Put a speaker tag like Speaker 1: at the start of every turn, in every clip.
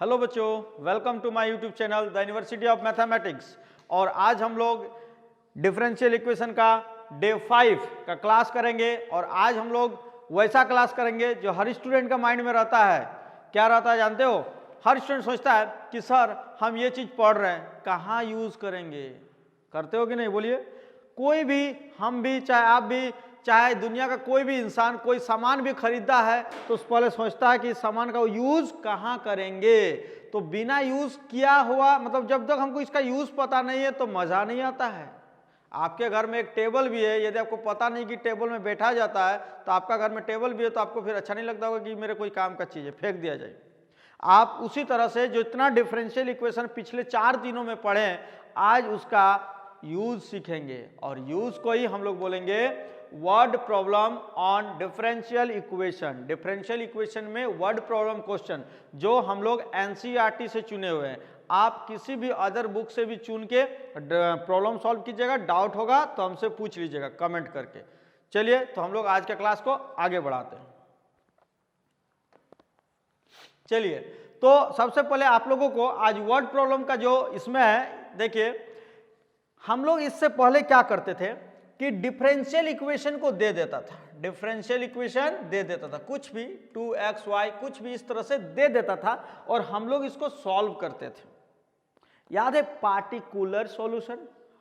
Speaker 1: Hello बच्चों, welcome to my YouTube channel the university of mathematics. और आज हम लोग डिफरेंशियल इक्वेशन का डे 5 का क्लास करेंगे। और आज हम लोग वैसा क्लास करेंगे जो हर स्टूडेंट का माइंड में रहता है। क्या रहता है जानते हो? हर स्टूडेंट सोचता है कि सर हम ये चीज़ पढ़ रहे हैं, कहाँ यूज करेंगे? करते हो कि नहीं बोलिए? कोई भी, हम भी, चाहे आप भी, चाहे दुनिया का कोई भी इंसान कोई सामान भी खरीदता है तो उस पहले सोचता है कि इस सामान का यूज कहाँ करेंगे। तो बिना यूज किया हुआ, मतलब जब तक हमको इसका यूज पता नहीं है तो मजा नहीं आता है। आपके घर में एक टेबल भी है, यदि आपको पता नहीं कि टेबल में बैठा जाता है तो आपका घर में टेबल भी है तो आपको फिर अच्छा नहीं लगता होगा कि मेरे कोई काम का चीज़ है, फेंक दिया जाए। आप उसी तरह से जो इतना डिफरेंशियल इक्वेशन पिछले 4 दिनों में पढ़े, आज उसका यूज सीखेंगे। और यूज को ही हम लोग बोलेंगे word problem on differential equation. Differential equation में वर्ड प्रॉब्लम क्वेश्चन जो हम लोग एनसीईआरटी से चुने हुए हैं। आप किसी भी अदर बुक से भी चुन के प्रॉब्लम सॉल्व कीजिएगा। डाउट होगा तो हमसे पूछ लीजिएगा कमेंट करके। चलिए तो हम लोग आज के क्लास को आगे बढ़ाते हैं। चलिए तो सबसे पहले आप लोगों को आज वर्ड प्रॉब्लम का जो इसमें है, देखिए हम लोग इससे पहले क्या करते थे कि डिफरेंशियल इक्वेशन को दे देता था। डिफरेंशियल इक्वेशन दे देता था, कुछ भी 2xy कुछ भी इस तरह से दे देता था और हम लोग इसको सॉल्व करते थे। याद है पार्टिकुलर सॉल्यूशन?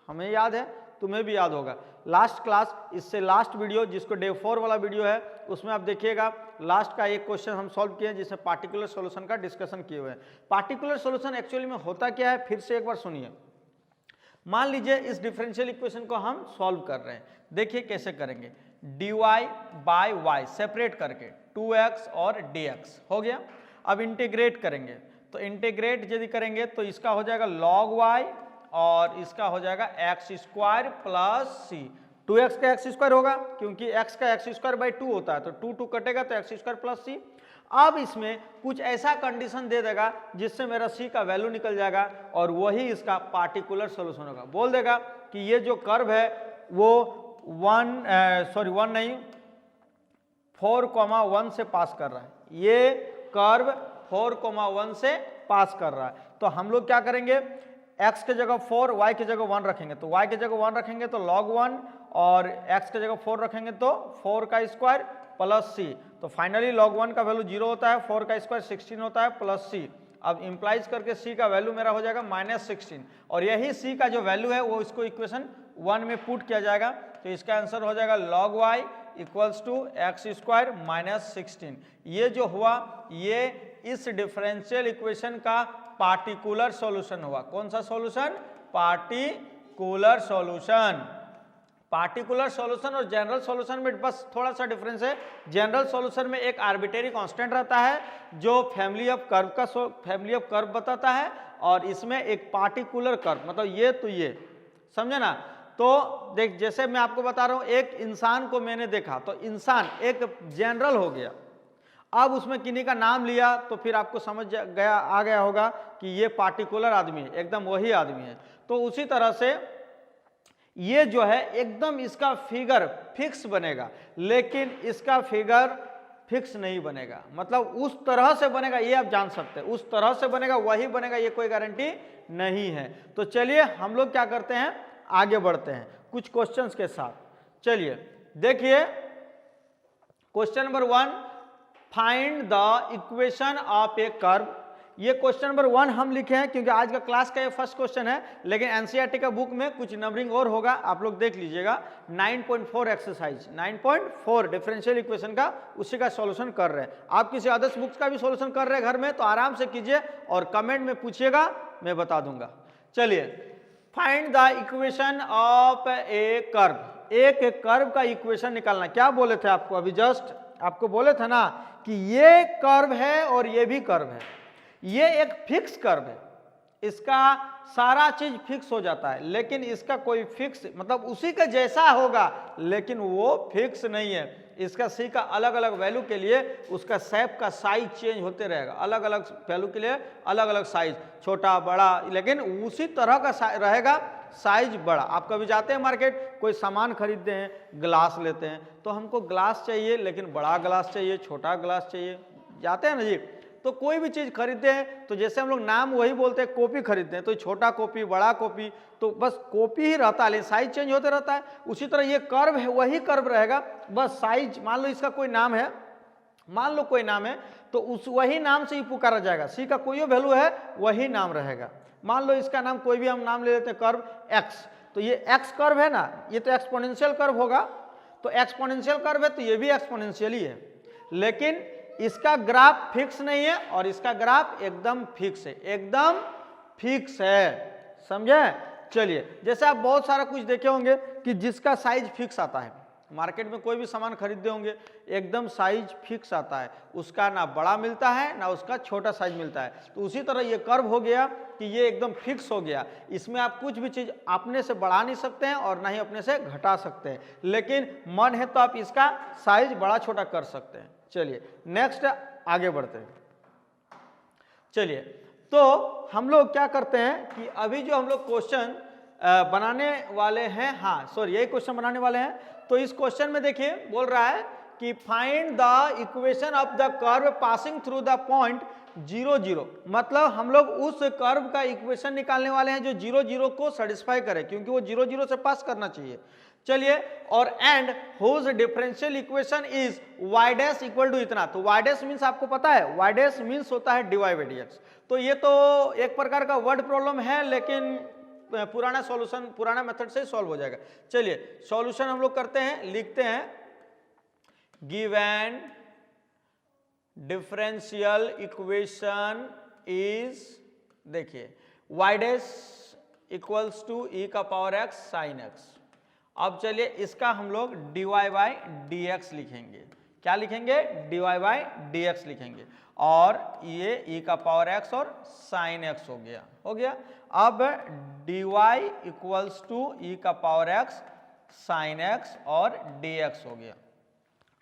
Speaker 1: हमें याद है, तुम्हें भी याद होगा। लास्ट क्लास, इससे लास्ट वीडियो जिसको डे 4 वाला वीडियो है उसमें आप देखिएगा, लास्ट का एक क्वेश्चन हम सॉल्व किए जिसमें पार्टिकुलर सॉल्यूशन का डिस्कशन किए हुए हैं। पार्टिकुलर सॉल्यूशन एक्चुअली में होता क्या है, फिर से एक बार सुनिए। मान लीजिए इस डिफरेंशियल इक्वेशन को हम सॉल्व कर रहे हैं, देखिए कैसे करेंगे। dy बाय y सेपरेट करके 2x और dx हो गया। अब इंटीग्रेट करेंगे तो इंटीग्रेट यदि करेंगे तो इसका हो जाएगा log y और इसका हो जाएगा x square plus c। 2x का x स्क्वायर होगा क्योंकि x का x स्क्वायर बाई 2 होता है, तो 2 2 कटेगा तो x स्क्वायर प्लस c। अब इसमें कुछ ऐसा कंडीशन दे देगा जिससे मेरा c का वैल्यू निकल जाएगा और वही इसका पार्टिकुलर सॉल्यूशन होगा। बोल देगा कि ये जो कर्व है वो 4,1 से पास कर रहा है, ये कर्व 4,1 से पास कर रहा है। तो हम लोग क्या करेंगे, x के जगह 4, y की जगह 1 रखेंगे, तो y की जगह 1 रखेंगे तो log 1 और x की जगह 4 रखेंगे तो 4 का स्क्वायर प्लस c। तो फाइनली log 1 का वैल्यू 0 होता है, 4 का स्क्वायर 16 होता है प्लस c। अब इंप्लाइज करके c का वैल्यू मेरा हो जाएगा -16 और यही c का जो वैल्यू है वो इसको इक्वेशन 1 में पुट किया जाएगा। तो इसका आंसर हो जाएगा log y equals to x square -16। ये जो हुआ ये इस डिफरेंशियल इक्वेशन का पार्टिकुलर सॉल्यूशन हुआ। कौन सा solution? Particular solution. Particular solution और जनरल सॉल्यूशन में बस थोड़ा सा डिफरेंस है। जनरल सॉल्यूशन में एक आर्बिट्रेरी कांस्टेंट रहता है जो फैमिली ऑफ कर्व बताता है और इसमें एक पार्टिकुलर कर्व, मतलब ये तो ये, समझे ना? तो देख, जैसे मैं आपको बता रहा हूं, एक इंसान को मैंने देखा तो इंसान एक जनरल हो गया। अब उसमें किन्हीं का नाम लिया तो फिर आपको समझ आ गया होगा कि ये पार्टिकुलर आदमी है, एकदम वही आदमी है। तो उसी तरह से ये जो है एकदम इसका फिगर फिक्स बनेगा, लेकिन इसका फिगर फिक्स नहीं बनेगा। मतलब उस तरह से बनेगा ये आप जान सकते हैं, उस तरह से बनेगा वही बनेगा, ये कोई गारंटी नहीं है। तो चलिए हम लोग क्या करते हैं, आगे बढ़ते हैं कुछ क्वेश्चंस के साथ। चलिए देखिए question number 1, find the equation of A curve. ये क्वेश्चन नंबर 1 हम लिखे हैं क्योंकि आज का क्लास का ये फर्स्ट क्वेश्चन है, लेकिन एनसीईआरटी का बुक में कुछ नंबरिंग और होगा, आप लोग देख लीजिएगा। 9.4 एक्सरसाइज 9.4 डिफरेंशियल इक्वेशन का, उसी का सॉल्यूशन कर रहे हैं। आप किसी अदर्स बुक्स का भी सॉल्यूशन कर रहे हैं घर में तो आराम से कीजिए और कमेंट में पूछिएगा, मैं बता दूंगा। चलिए, find the equation of A curve. एक कर्व का इक्वेशन निकालना। क्या बोले थे आपको अभी जस्ट? आपको बोले थे ना कि ये कर्व है और ये भी कर्व है, ये एक फिक्स कर्व है, इसका सारा चीज फिक्स हो जाता है, लेकिन इसका कोई फिक्स, मतलब उसी का जैसा होगा लेकिन वो फिक्स नहीं है। इसका सी का अलग अलग वैल्यू के लिए उसका शेप का साइज चेंज होते रहेगा, अलग अलग वैल्यू के लिए अलग अलग साइज, छोटा बड़ा, लेकिन उसी तरह का रहेगा, साइज बड़ा। आप कभी जाते हैं मार्केट, कोई सामान खरीदते हैं, ग्लास लेते हैं तो हमको ग्लास चाहिए लेकिन बड़ा ग्लास चाहिए, छोटा ग्लास चाहिए, जाते हैं ना जी। तो कोई भी चीज़ खरीदते हैं तो जैसे हम लोग नाम वही बोलते हैं, कॉपी खरीदते हैं तो छोटा कॉपी, बड़ा कॉपी, तो बस कॉपी ही रहता है, लेकिन साइज चेंज होते रहता है। उसी तरह ये कर्व है, वही कर्व रहेगा, बस साइज, मान लो इसका कोई नाम है, मान लो कोई नाम है तो उस वही नाम से ही पुकारा जाएगा, सी का कोई वैल्यू है वही नाम रहेगा। मान लो इसका नाम कोई भी हम नाम ले लेते हैं कर्व एक्स, तो ये एक्स कर्व है ना, ये तो एक्सपोनेंशियल कर्व होगा, तो एक्सपोनेंशियल कर्व है तो ये भी एक्सपोनेंशियल ही है, लेकिन इसका ग्राफ फिक्स नहीं है और इसका ग्राफ एकदम फिक्स है, एकदम फिक्स है, समझे। चलिए, जैसे आप बहुत सारा कुछ देखे होंगे कि जिसका साइज फिक्स आता है, मार्केट में कोई भी सामान खरीदते होंगे एकदम साइज फिक्स आता है, उसका ना बड़ा मिलता है ना उसका छोटा साइज मिलता है। तो उसी तरह ये कर्व हो गया कि ये एकदम फिक्स हो गया, इसमें आप कुछ भी चीज़ अपने से बढ़ा नहीं सकते हैं और ना ही अपने से घटा सकते हैं, लेकिन मन है तो आप इसका साइज बड़ा छोटा कर सकते हैं। चलिए नेक्स्ट आगे बढ़ते हैं। चलिए, तो हम लोग क्या करते हैं कि अभी जो हम लोग क्वेश्चन बनाने वाले हैं, हाँ सॉरी यही क्वेश्चन बनाने वाले हैं, तो इस क्वेश्चन में देखिए बोल रहा है कि find the equation of the curve passing through the point 0 0, मतलब हम लोग उस कर्व का इक्वेशन निकालने वाले हैं जो 0 0 को सेटिस्फाई करे, क्योंकि वो 0 0 से पास करना चाहिए। चलिए, और and whose differential equation is y dash equal to इतना, तो y डैश मीन्स आपको पता है, y डैश मीन्स होता है dy बाई dx, तो ये तो एक प्रकार का वर्ड प्रॉब्लम है, लेकिन पुराना सॉल्यूशन, पुराना मेथड से सॉल्व हो जाएगा। चलिए सॉल्यूशन हम लोग करते हैं, लिखते हैं गिवन डिफरेंशियल इक्वेशन इज, देखिए y dash equals to e का पावर x साइन x। अब चलिए इसका हम लोग dy बाई dx लिखेंगे, क्या लिखेंगे, dy बाई dx लिखेंगे, और ये e का पावर x और साइन x हो गया, हो गया। अब dy इक्वल्स टू e का पावर x साइन x और dx हो गया।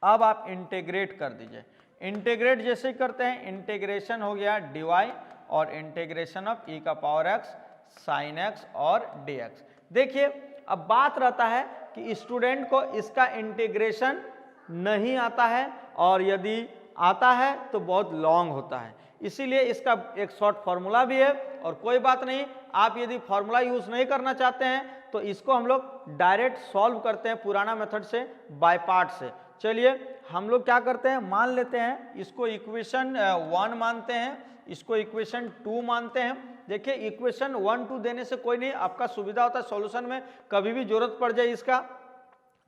Speaker 1: अब आप इंटीग्रेट कर दीजिए, इंटीग्रेट जैसे करते हैं, इंटीग्रेशन हो गया dy और इंटीग्रेशन ऑफ e का पावर x साइन x और dx। देखिए अब बात रहता है कि स्टूडेंट को इसका इंटीग्रेशन नहीं आता है, और यदि आता है तो बहुत लॉन्ग होता है, इसीलिए इसका एक शॉर्ट फार्मूला भी है, और कोई बात नहीं, आप यदि फार्मूला यूज नहीं करना चाहते हैं तो इसको हम लोग डायरेक्ट सॉल्व करते हैं पुराना मेथड से, बाय पार्ट से। चलिए हम लोग क्या करते हैं, मान लेते हैं इसको इक्वेशन 1 मानते हैं, इसको इक्वेशन 2 मानते हैं। देखिए इक्वेशन 1 2 देने से कोई नहीं, आपका सुविधा होता है सॉल्यूशन में, कभी भी जरूरत पड़ जाए इसका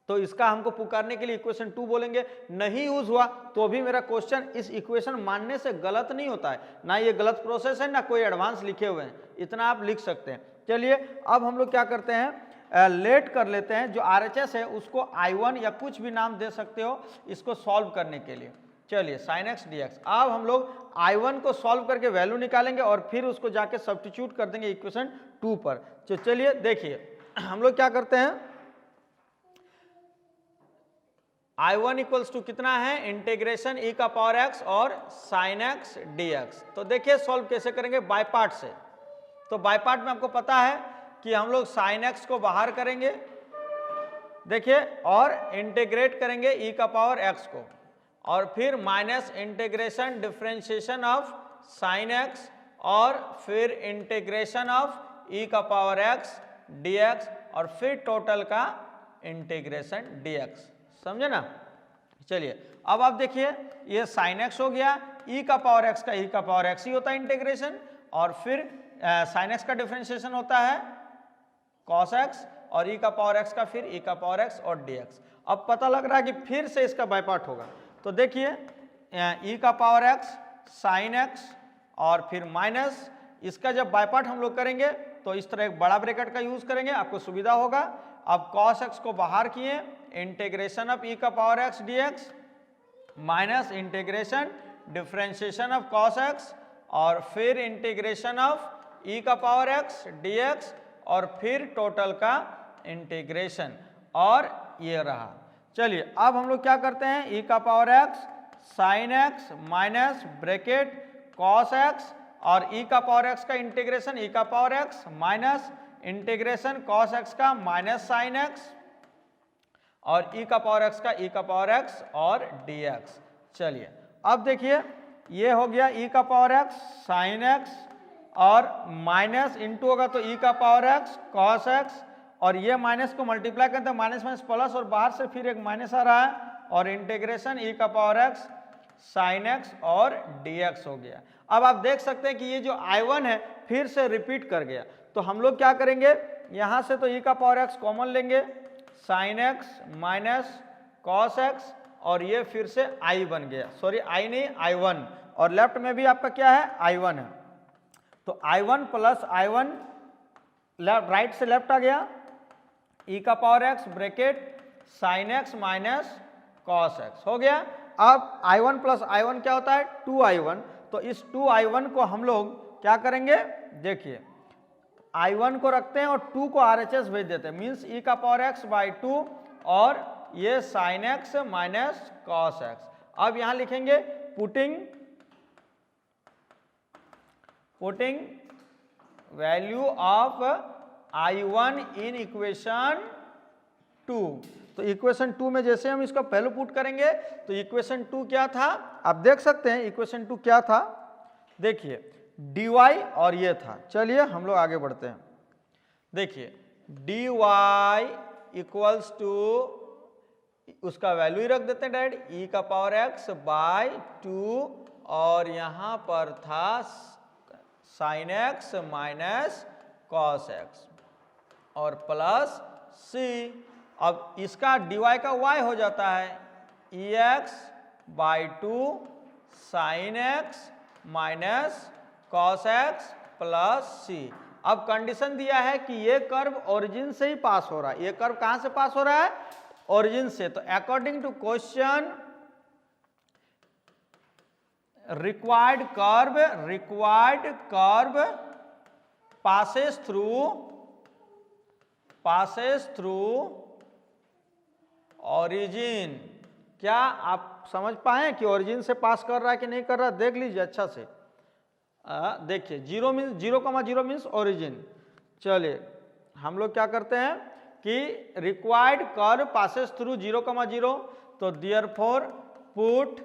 Speaker 1: तो इसका हमको पुकारने के लिए इक्वेशन 2 बोलेंगे। नहीं यूज हुआ तो भी मेरा क्वेश्चन इस इक्वेशन मानने से गलत नहीं होता है, ना ये गलत प्रोसेस है ना कोई एडवांस लिखे हुए हैं, इतना आप लिख सकते हैं। चलिए अब हम लोग क्या करते हैं, लेट कर लेते हैं, जो RHS है उसको I1 या कुछ भी नाम दे सकते हो इसको सॉल्व करने के लिए। चलिए साइन x dx, अब हम लोग I1 को सॉल्व करके वैल्यू निकालेंगे और फिर उसको जाके सब्स्टिट्यूट कर देंगे इक्वेशन 2 पर। तो चलिए देखिए हम लोग क्या करते हैं, I1 इक्वल्स टू कितना है, इंटीग्रेशन e का पावर x और साइन x dx। तो देखिए सॉल्व कैसे करेंगे, बाय पार्ट से। तो बाय पार्ट में आपको पता है कि हम लोग साइन x को बाहर करेंगे, देखिए, और इंटीग्रेट करेंगे e का पावर x को, और फिर minus integration differentiation of sine x, और फिर इंटीग्रेशन ऑफ e का पावर x dx, और फिर टोटल का इंटीग्रेशन dx, समझे ना। चलिए अब आप देखिए ये साइन x हो गया, e का पावर x का e का पावर x ही होता है इंटीग्रेशन, और फिर साइन x का डिफरेंशिएशन होता है cos x, और e का पावर x का फिर e का पावर x और dx। अब पता लग रहा है कि फिर से इसका बाय पार्ट होगा, तो देखिए e का पावर x साइन x और फिर माइनस, इसका जब बाय पार्ट हम लोग करेंगे तो इस तरह एक बड़ा ब्रैकेट का यूज करेंगे, आपको सुविधा होगा। अब cos x को बाहर किए, इंटीग्रेशन ऑफ e का power x dx minus integration differentiation of cos x, और फिर इंटीग्रेशन ऑफ e का पावर x dx, और फिर टोटल का इंटीग्रेशन, और ये रहा। चलिए अब हम लोग क्या करते हैं, e का power x sine x minus bracket cos x, और e का पावर x का इंटीग्रेशन e का power x minus integration cos x का माइनस साइन x, और e का पावर x का e का पावर x और dx। चलिए अब देखिए ये हो गया e का पावर x साइन x और माइनस इंटू होगा तो e का पावर x cos x और ये माइनस को मल्टीप्लाई करते हैं माइनस माइनस प्लस और बाहर से फिर एक माइनस आ रहा है और इंटीग्रेशन e का पावर x साइन x और dx हो गया। अब आप देख सकते हैं कि ये जो I1 है फिर से रिपीट कर गया, तो हम लोग क्या करेंगे, यहाँ से तो e का पावर x कॉमन लेंगे sine x minus cos x और ये फिर से I बन गया, सॉरी I नहीं I1 और लेफ्ट में भी आपका क्या है I1 है, तो I1 प्लस I1 राइट से लेफ्ट आ गया e का power x bracket sine x minus cos x हो गया। अब I1 प्लस I1 क्या होता है 2I1, तो इस 2I1 को हम लोग क्या करेंगे, देखिए I1 को रखते हैं और 2 को RHS भेज देते हैं, मीन्स e का पावर x बाई 2 और ये sine x minus cos x। अब यहां लिखेंगे putting value of I1 in equation 2, तो इक्वेशन 2 में जैसे हम इसका पहले पुट करेंगे तो इक्वेशन 2 क्या था, आप देख सकते हैं इक्वेशन 2 क्या था, देखिए dy और ये था। चलिए हम लोग आगे बढ़ते हैं, देखिए dy इक्वल्स टू उसका वैल्यू ही रख देते हैं डायरेक्ट e का पावर x बाय 2 और यहां पर था sine x minus cos x और प्लस c। अब इसका dy का y हो जाता है ex by 2 sine x minus cos x plus c। अब कंडीशन दिया है कि ये कर्व ओरिजिन से ही पास हो रहा है, ये कर्व कहां से पास हो रहा है, ओरिजिन से, तो according to question required curve passes through origin। क्या आप समझ पाए कि ओरिजिन से पास कर रहा है कि नहीं कर रहा, देख लीजिए अच्छा से, देखिए 0 मीन्स 0,0 मीन्स ओरिजिन। चलिए हम लोग क्या करते हैं कि रिक्वायर्ड कर्व पासेस थ्रू 0,0, तो therefore put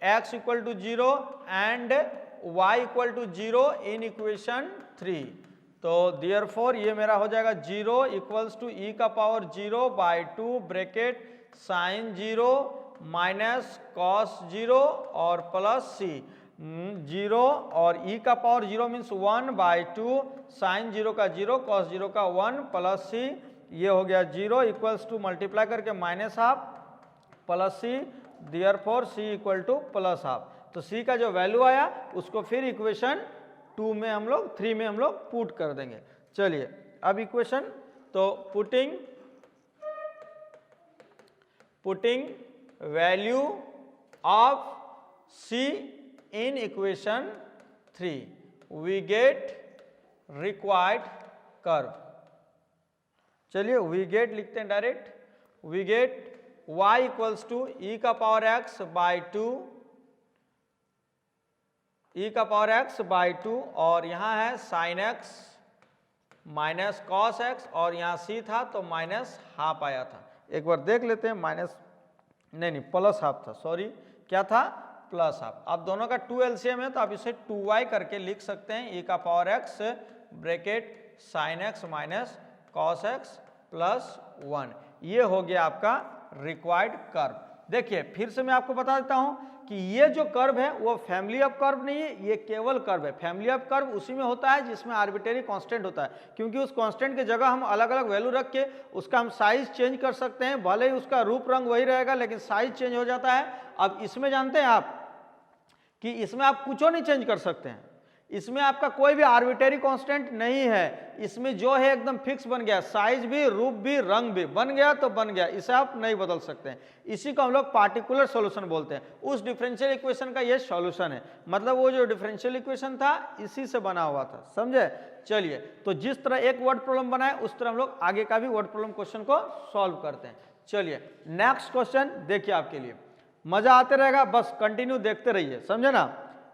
Speaker 1: x equal to 0 and y equal to 0 in equation 3, तो देयरफॉर ये मेरा हो जाएगा 0 इक्वल्स टू e का power 0 by 2 bracket sine 0 minus cos 0 और प्लस c 0 और e का पावर 0 मीन्स 1 बाई 2 साइन 0 का 0 कॉस 0 का 1 प्लस c, ये हो गया 0 इक्वल्स टू मल्टीप्लाई करके minus half plus c, therefore c equal two plus half, तो c का जो वैल्यू आया उसको फिर इक्वेशन 2 में हम लोग 3 में हम लोग पुट कर देंगे। चलिए अब इक्वेशन, तो putting value of c in equation 3 we get required curve. चलिए वी गेट लिखते हैं डायरेक्ट, we get y equals to e का पावर x बाई 2 e का पावर x बाई 2 और यहाँ है sine x minus cos x और यहाँ c था तो माइनस हाफ आया था, एक बार देख लेते हैं, माइनस नहीं प्लस हाफ था, सॉरी क्या था प्लस हाफ। अब दोनों का 2 LCM है तो आप इसे 2y करके लिख सकते हैं, e का power x bracket sine x minus cos x plus 1, ये हो गया आपका रिक्वायर्ड कर्व। देखिए फिर से मैं आपको बता देता हूं कि ये जो कर्व है वो फैमिली ऑफ कर्व नहीं है, ये केवल कर्व है। फैमिली ऑफ कर्व उसी में होता है जिसमें आर्बिट्रेरी कांस्टेंट होता है, क्योंकि उस कांस्टेंट की जगह हम अलग अलग वैल्यू रख के उसका हम साइज चेंज कर सकते हैं, भले ही उसका रूप रंग वही रहेगा लेकिन साइज चेंज हो जाता है। अब इसमें जानते हैं आप कि इसमें आप कुछ नहीं चेंज कर सकते हैं, इसमें आपका कोई भी आर्बिट्रेरी कांस्टेंट नहीं है, इसमें जो है एकदम फिक्स बन गया, साइज भी रूप भी रंग भी बन गया तो बन गया, इसे आप नहीं बदल सकते हैं। इसी को हम लोग पार्टिकुलर सॉल्यूशन बोलते हैं। उस डिफरेंशियल इक्वेशन का ये सॉल्यूशन है, मतलब वो जो डिफरेंशियल इक्वेशन था इसी से बना हुआ था, समझे। चलिए तो जिस तरह एक वर्ड प्रॉब्लम बनाए उस तरह हम लोग आगे का भी वर्ड प्रॉब्लम क्वेश्चन को सॉल्व करते हैं। चलिए नेक्स्ट क्वेश्चन देखिए, आपके लिए मजा आते रहेगा, बस कंटिन्यू देखते रहिए, समझे ना,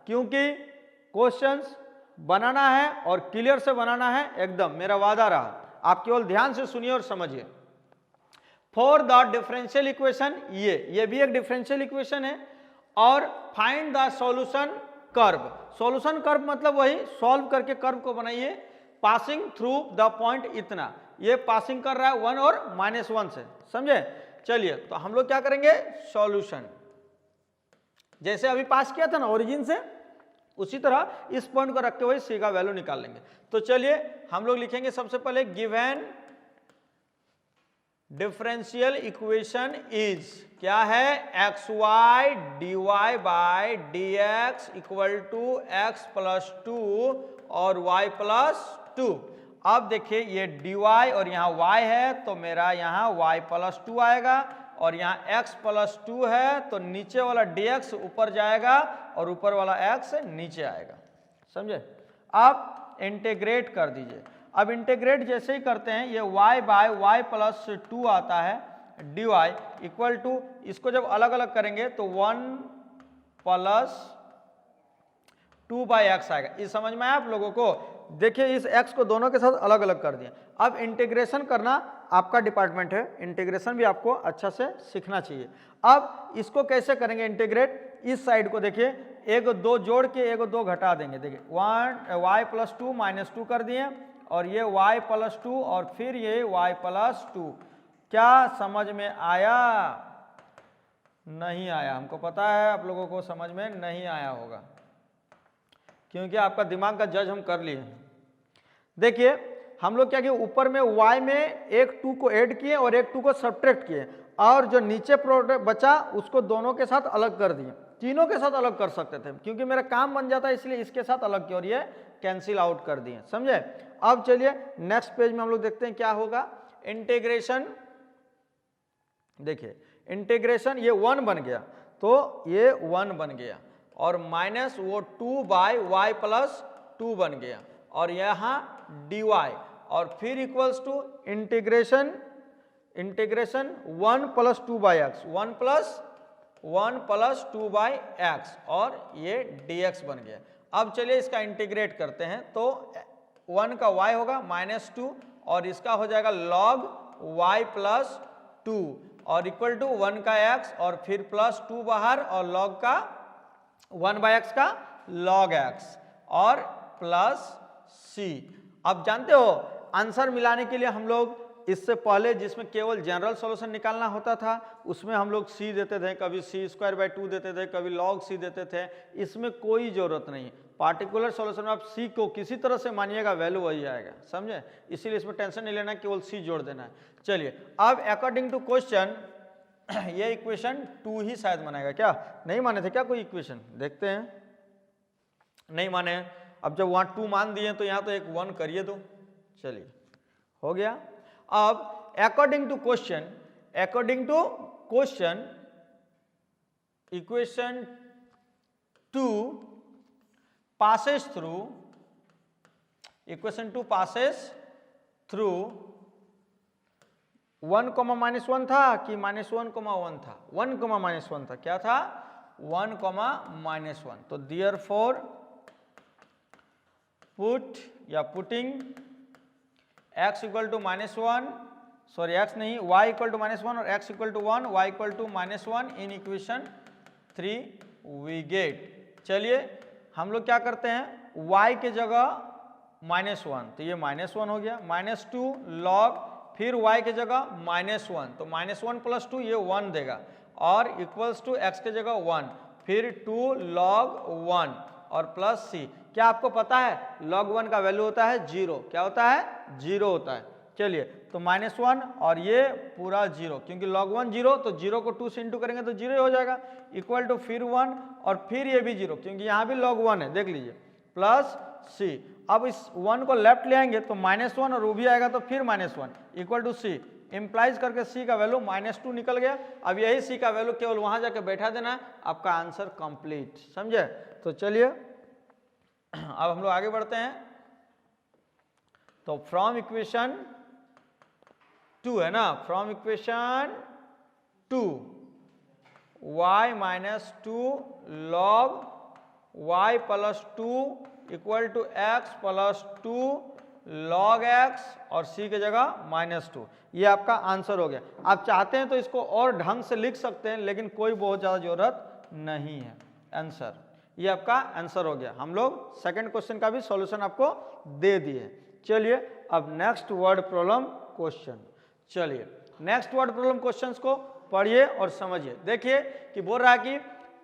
Speaker 1: क्योंकि क्वेश्चंस बनाना है और क्लियर से बनाना है, एकदम मेरा वादा रहा। आप केवल ध्यान से सुनिए और समझिए। फॉर द डिफरेंशियल इक्वेशन, ये भी एक डिफरेंशियल इक्वेशन है, और find the solution curve. Solution curve मतलब वही सॉल्व करके कर्व को बनाइए, पासिंग थ्रू द पॉइंट इतना, ये पासिंग कर रहा है 1 और -1 से, समझे। चलिए तो हम लोग क्या करेंगे, सॉल्यूशन जैसे अभी पास किया था ना ओरिजिन से, उसी तरह इस पॉइंट को रखते हुए सी का वैल्यू निकाल लेंगे। तो चलिए हम लोग लिखेंगे सबसे पहले गिवन डिफरेंशियल इक्वेशन इज, क्या है, x y d y by d x equal to x plus 2 और y प्लस 2। अब देखिए ये dy और यहाँ y है तो मेरा यहाँ y प्लस 2 आएगा, और यहाँ x प्लस 2 है तो नीचे वाला dx ऊपर जाएगा और ऊपर वाला x नीचे आएगा, समझे। अब इंटीग्रेट कर दीजिए। अब इंटीग्रेट जैसे ही करते हैं ये y बाय y प्लस 2 आता है dy इक्वल टू, इसको जब अलग अलग करेंगे तो 1 प्लस 2 बाई एक्स आएगा। ये समझ में आया आप लोगों को। देखिए इस x को दोनों के साथ अलग अलग कर दिए। अब इंटीग्रेशन करना आपका डिपार्टमेंट है, इंटीग्रेशन भी आपको अच्छा से सीखना चाहिए। अब इसको कैसे करेंगे इंटीग्रेट, इस साइड को देखिए, एक दो जोड़ के एक दो घटा देंगे। देखिए 1 y प्लस 2 माइनस 2 कर दिए, और ये y प्लस 2 और फिर ये y प्लस 2। क्या समझ में आया? नहीं आया, हमको पता है आप लोगों को समझ में नहीं आया होगा, क्योंकि आपका दिमाग का जज हम कर लिए। देखिए हम लोग क्या किए, ऊपर में y में एक 2 को ऐड किए और एक 2 को सब्ट्रैक्ट किए, और जो नीचे प्रोडक्ट बचा उसको दोनों के साथ अलग कर दिए। तीनों के साथ अलग कर सकते थे, क्योंकि मेरा काम बन जाता है इसलिए इसके साथ अलग किया और ये कैंसिल आउट कर दिए, समझे। अब चलिए नेक्स्ट पेज में हम लोग देखते हैं क्या होगा। इंटीग्रेशन, देखिए इंटीग्रेशन ये 1 बन गया, तो ये 1 बन गया, और माइनस वो 2 बाई वाई प्लस 2 बन गया, और यहाँ dy, और फिर equals to integration 1 plus 2 by x, 1 plus 2 by x, और ये dx बन गया। अब चलिए इसका इंटीग्रेट करते हैं, तो 1 का y होगा -2, और इसका हो जाएगा log y प्लस 2, और इक्वल टू 1 का x और फिर प्लस 2 बाहर, और log का 1 बाई एक्स का log x और प्लस c। अब जानते हो आंसर मिलाने के लिए हम लोग इससे पहले जिसमें केवल जनरल सॉल्यूशन निकालना होता था उसमें हम लोग c देते थे, कभी c²/2 देते थे, कभी log c देते थे। इसमें कोई जरूरत नहीं, पार्टिकुलर सॉल्यूशन में आप c को किसी तरह से मानिएगा वैल्यू वही आएगा, समझे। इसीलिए इसमें टेंशन नहीं लेना, केवल c जोड़ देना है। चलिए अब अकॉर्डिंग टू क्वेश्चन ये इक्वेशन 2 ही शायद बनाएगा, क्या नहीं माने थे क्या कोई इक्वेशन, देखते हैं। नहीं माने, अब जब वहाँ 2 मान दिए तो यहाँ तो एक 1 करिए दो। चलिए हो गया। अब according to question equation 2 passes through, equation 2 passes through 1, -1 था कि -1, था? 1, -1 था। क्या था? 1, -1। तो therefore putting x equal to -1, sorry x नहीं, y इक्वल टू -1 और x equal to 1, y equal to -1 in equation 3 we get. चलिए हम लोग क्या करते हैं, y के जगह -1, तो ये -1 हो गया, -2 log, फिर y के जगह -1, तो -1 प्लस 2 ये 1 देगा, और इक्वल्स टू x के जगह 1, फिर 2 log 1 और प्लस c। क्या आपको पता है log 1 का वैल्यू होता है 0, क्या होता है 0 होता है। चलिए तो -1 और ये पूरा 0, क्योंकि log 1 0, तो 0 को 2 से इंटू करेंगे तो 0 हो जाएगा, इक्वल टू फिर 1 और फिर ये भी 0, क्योंकि यहाँ भी log 1 है, देख लीजिए, प्लस c। अब इस 1 को लेफ्ट ले आएंगे तो -1 और वो भी आएगा तो फिर -1 इक्वल टू c, इंप्लाइज करके c का वैल्यू -2 निकल गया। अब यही c का वैल्यू केवल वहां जाके बैठा देना है, आपका आंसर कंप्लीट, समझे। तो चलिए अब हम लोग आगे बढ़ते हैं। तो फ्रॉम इक्वेशन 2 है ना, from equation 2 y -2 log y plus 2 equal to x plus 2 log x और c के जगह -2, ये आपका आंसर हो गया। आप चाहते हैं तो इसको और ढंग से लिख सकते हैं, लेकिन कोई बहुत ज़्यादा जरूरत नहीं है। आंसर ये आपका आंसर हो गया। हम लोग सेकंड क्वेश्चन का भी सॉल्यूशन आपको दे दिए। चलिए अब नेक्स्ट वर्ड प्रॉब्लम क्वेश्चन, चलिए नेक्स्ट वर्ड प्रॉब्लम क्वेश्चंस को पढ़िए और समझिए। देखिए कि बोल रहा है कि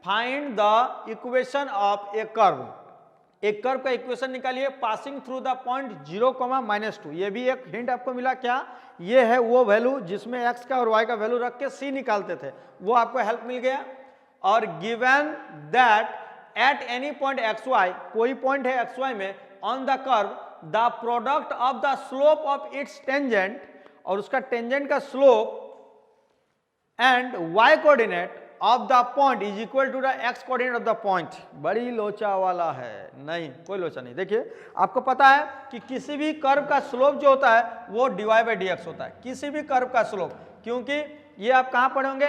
Speaker 1: find the equation of A curve, एक कर्व का इक्वेशन निकालिए पासिंग थ्रू द पॉइंट 0,-2। ये भी एक हिंट आपको मिला, क्या ये है वो वैल्यू जिसमें x का और y का वैल्यू रख के c निकालते थे, वो आपको हेल्प मिल गया। और given that at any point xy, कोई पॉइंट है xy में on the curve the product of the slope of its tangent, और उसका टेंजेंट का slope and y coordinate of the point is equal to the x coordinate of the point. बड़ी लोचा वाला है, नहीं कोई लोचा नहीं। देखिए आपको पता है कि किसी भी कर्व का स्लोप जो होता है वो dy/dx होता है, किसी भी कर्व का स्लोप, क्योंकि ये आप कहाँ पढ़े होंगे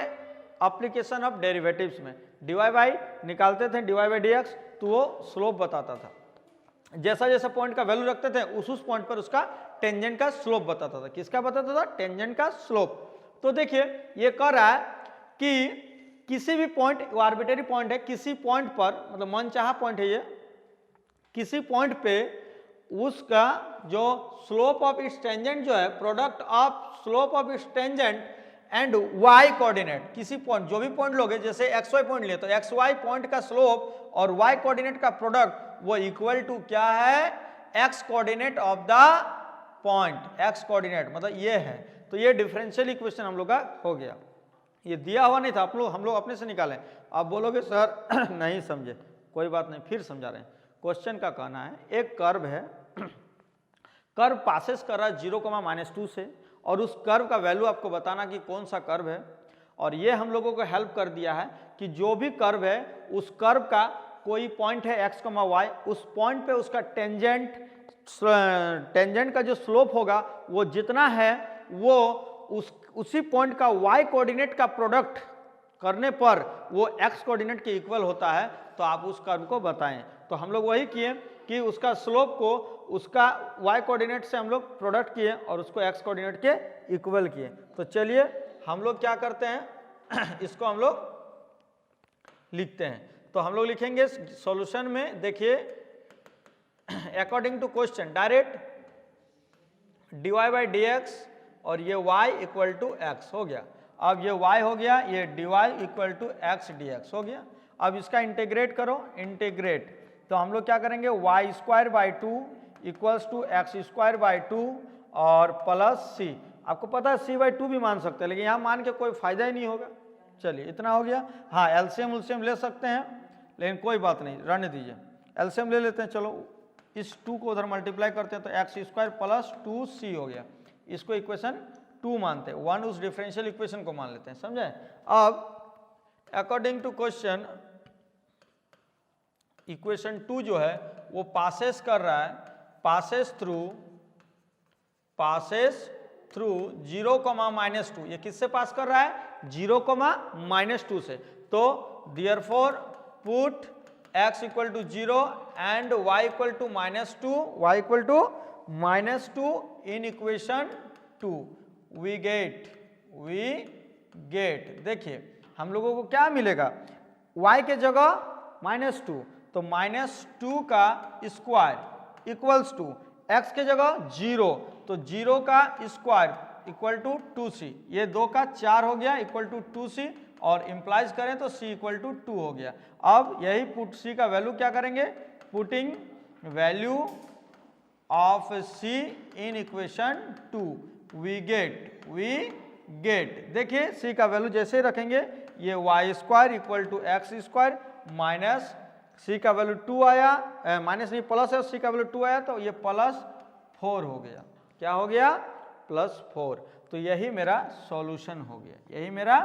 Speaker 1: एप्लीकेशन ऑफ डेरिवेटिव्स में, dy निकालते थे dy/dx तो वो स्लोप बताता था। जैसा जैसा पॉइंट का वैल्यू रखते थे उस पॉइंट पर उसका टेंजेंट का स्लोप बताता था। किसका बताता था? टेंजेंट का स्लोप। तो देखिए ये कह रहा है कि किसी भी पॉइंट, वो आर्बिट्रेरी पॉइंट है, किसी पॉइंट पर, मतलब मनचाहा पॉइंट है ये, किसी पॉइंट पे उसका जो स्लोप ऑफ इट्स टेंजेंट जो है, product of slope of its tangent and y coordinate, किसी पॉइंट, जो भी पॉइंट लोगे, जैसे xy पॉइंट लिए तो xy पॉइंट का स्लोप और y कोऑर्डिनेट का प्रोडक्ट वो इक्वल टू क्या है? x coordinate of the point, x coordinate मतलब ये है। तो ये डिफरेंशियल इक्वेशन हम लोग का हो गया। ये दिया हुआ नहीं था, हम लोग अपने से निकालें। आप बोलोगे सर नहीं समझे, कोई बात नहीं, फिर समझा रहे हैं। क्वेश्चन का कहना है एक कर्व है, कर्व पासेस कर रहा है 0,-2 से, और उस कर्व का वैल्यू आपको बताना कि कौन सा कर्व है। और ये हम लोगों को हेल्प कर दिया है कि जो भी कर्व है उस कर्व का कोई पॉइंट है x, y, उस पॉइंट पे उसका टेंजेंट का जो स्लोप होगा वो जितना है वो उसी पॉइंट का y कोऑर्डिनेट का प्रोडक्ट करने पर वो x कोऑर्डिनेट के इक्वल होता है। तो आप उस कर्व को बताएं। तो हम लोग वही किए कि उसका स्लोप को उसका y कोऑर्डिनेट से हम लोग प्रोडक्ट किए और उसको x कोऑर्डिनेट के इक्वल किए। तो चलिए हम लोग क्या करते हैं, इसको हम लोग लिखते हैं। तो हम लोग लिखेंगे सॉल्यूशन में, देखिए according to question direct dy/dx और ये y इक्वल टू x हो गया। अब ये y हो गया, ये dy equal to x dx हो गया। अब इसका इंटीग्रेट करो, इंटीग्रेट, तो हम लोग क्या करेंगे y²/2 इक्वल्स टू x²/2 और प्लस c। आपको पता है c/2 भी मान सकते हैं, लेकिन यहाँ मान के कोई फायदा ही नहीं होगा। चलिए इतना हो गया। हाँ एलसीएम उलसीएम ले सकते हैं, लेकिन कोई बात नहीं, रहने दीजिए। एलसीएम ले लेते हैं, चलो इस 2 को उधर मल्टीप्लाई करते हैं तो x² प्लस 2c हो गया। इसको इक्वेशन 2 मानते हैं, 1 उस डिफरेंशियल इक्वेशन को मान लेते हैं, समझे। अब अकॉर्डिंग टू क्वेश्चन इक्वेशन 2 जो है वो पासेस कर रहा है, पासेस थ्रू 0,-2। ये किससे पास कर रहा है? 0,-2 से। तो therefore put x equal to 0 and y equal to -2 in equation 2। We get देखिए हम लोगों को क्या मिलेगा, y के जगह -2, तो -2 का स्क्वायर इक्वल्स टू x के जगह 0, तो 0 का स्क्वायर इक्वल टू 2c, ये 2 का 4 हो गया इक्वल टू 2c, और इंप्लाइज करें तो c इक्वल टू 2 हो गया। अब यही पुट c का वैल्यू क्या करेंगे, putting value of c in equation 2 we get देखिए c का वैल्यू जैसे ही रखेंगे, ये y² equal to x² minus c का वैल्यू 2 आया, माइनस नहीं प्लस है, c का वैल्यू 2 आया तो ये +4 हो गया। क्या हो गया? +4। तो यही मेरा सॉल्यूशन हो गया, यही मेरा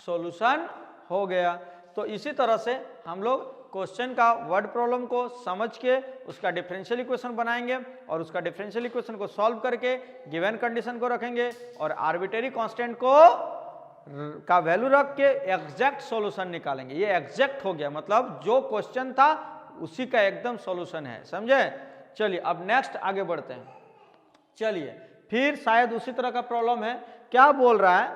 Speaker 1: सॉल्यूशन हो गया। तो इसी तरह से हम लोग क्वेश्चन का वर्ड प्रॉब्लम को समझ के उसका डिफरेंशियल इक्वेशन बनाएंगे और उसका डिफरेंशियल इक्वेशन को सॉल्व करके गिवन कंडीशन को रखेंगे और आर्बिट्रेरी कांस्टेंट को का वैल्यू रख के एग्जैक्ट सॉल्यूशन निकालेंगे। ये एग्जैक्ट हो गया, मतलब जो क्वेश्चन था उसी का एकदम सॉल्यूशन है, समझे। चलिए अब नेक्स्ट आगे बढ़ते हैं। चलिए फिर शायद उसी तरह का प्रॉब्लम है। क्या बोल रहा है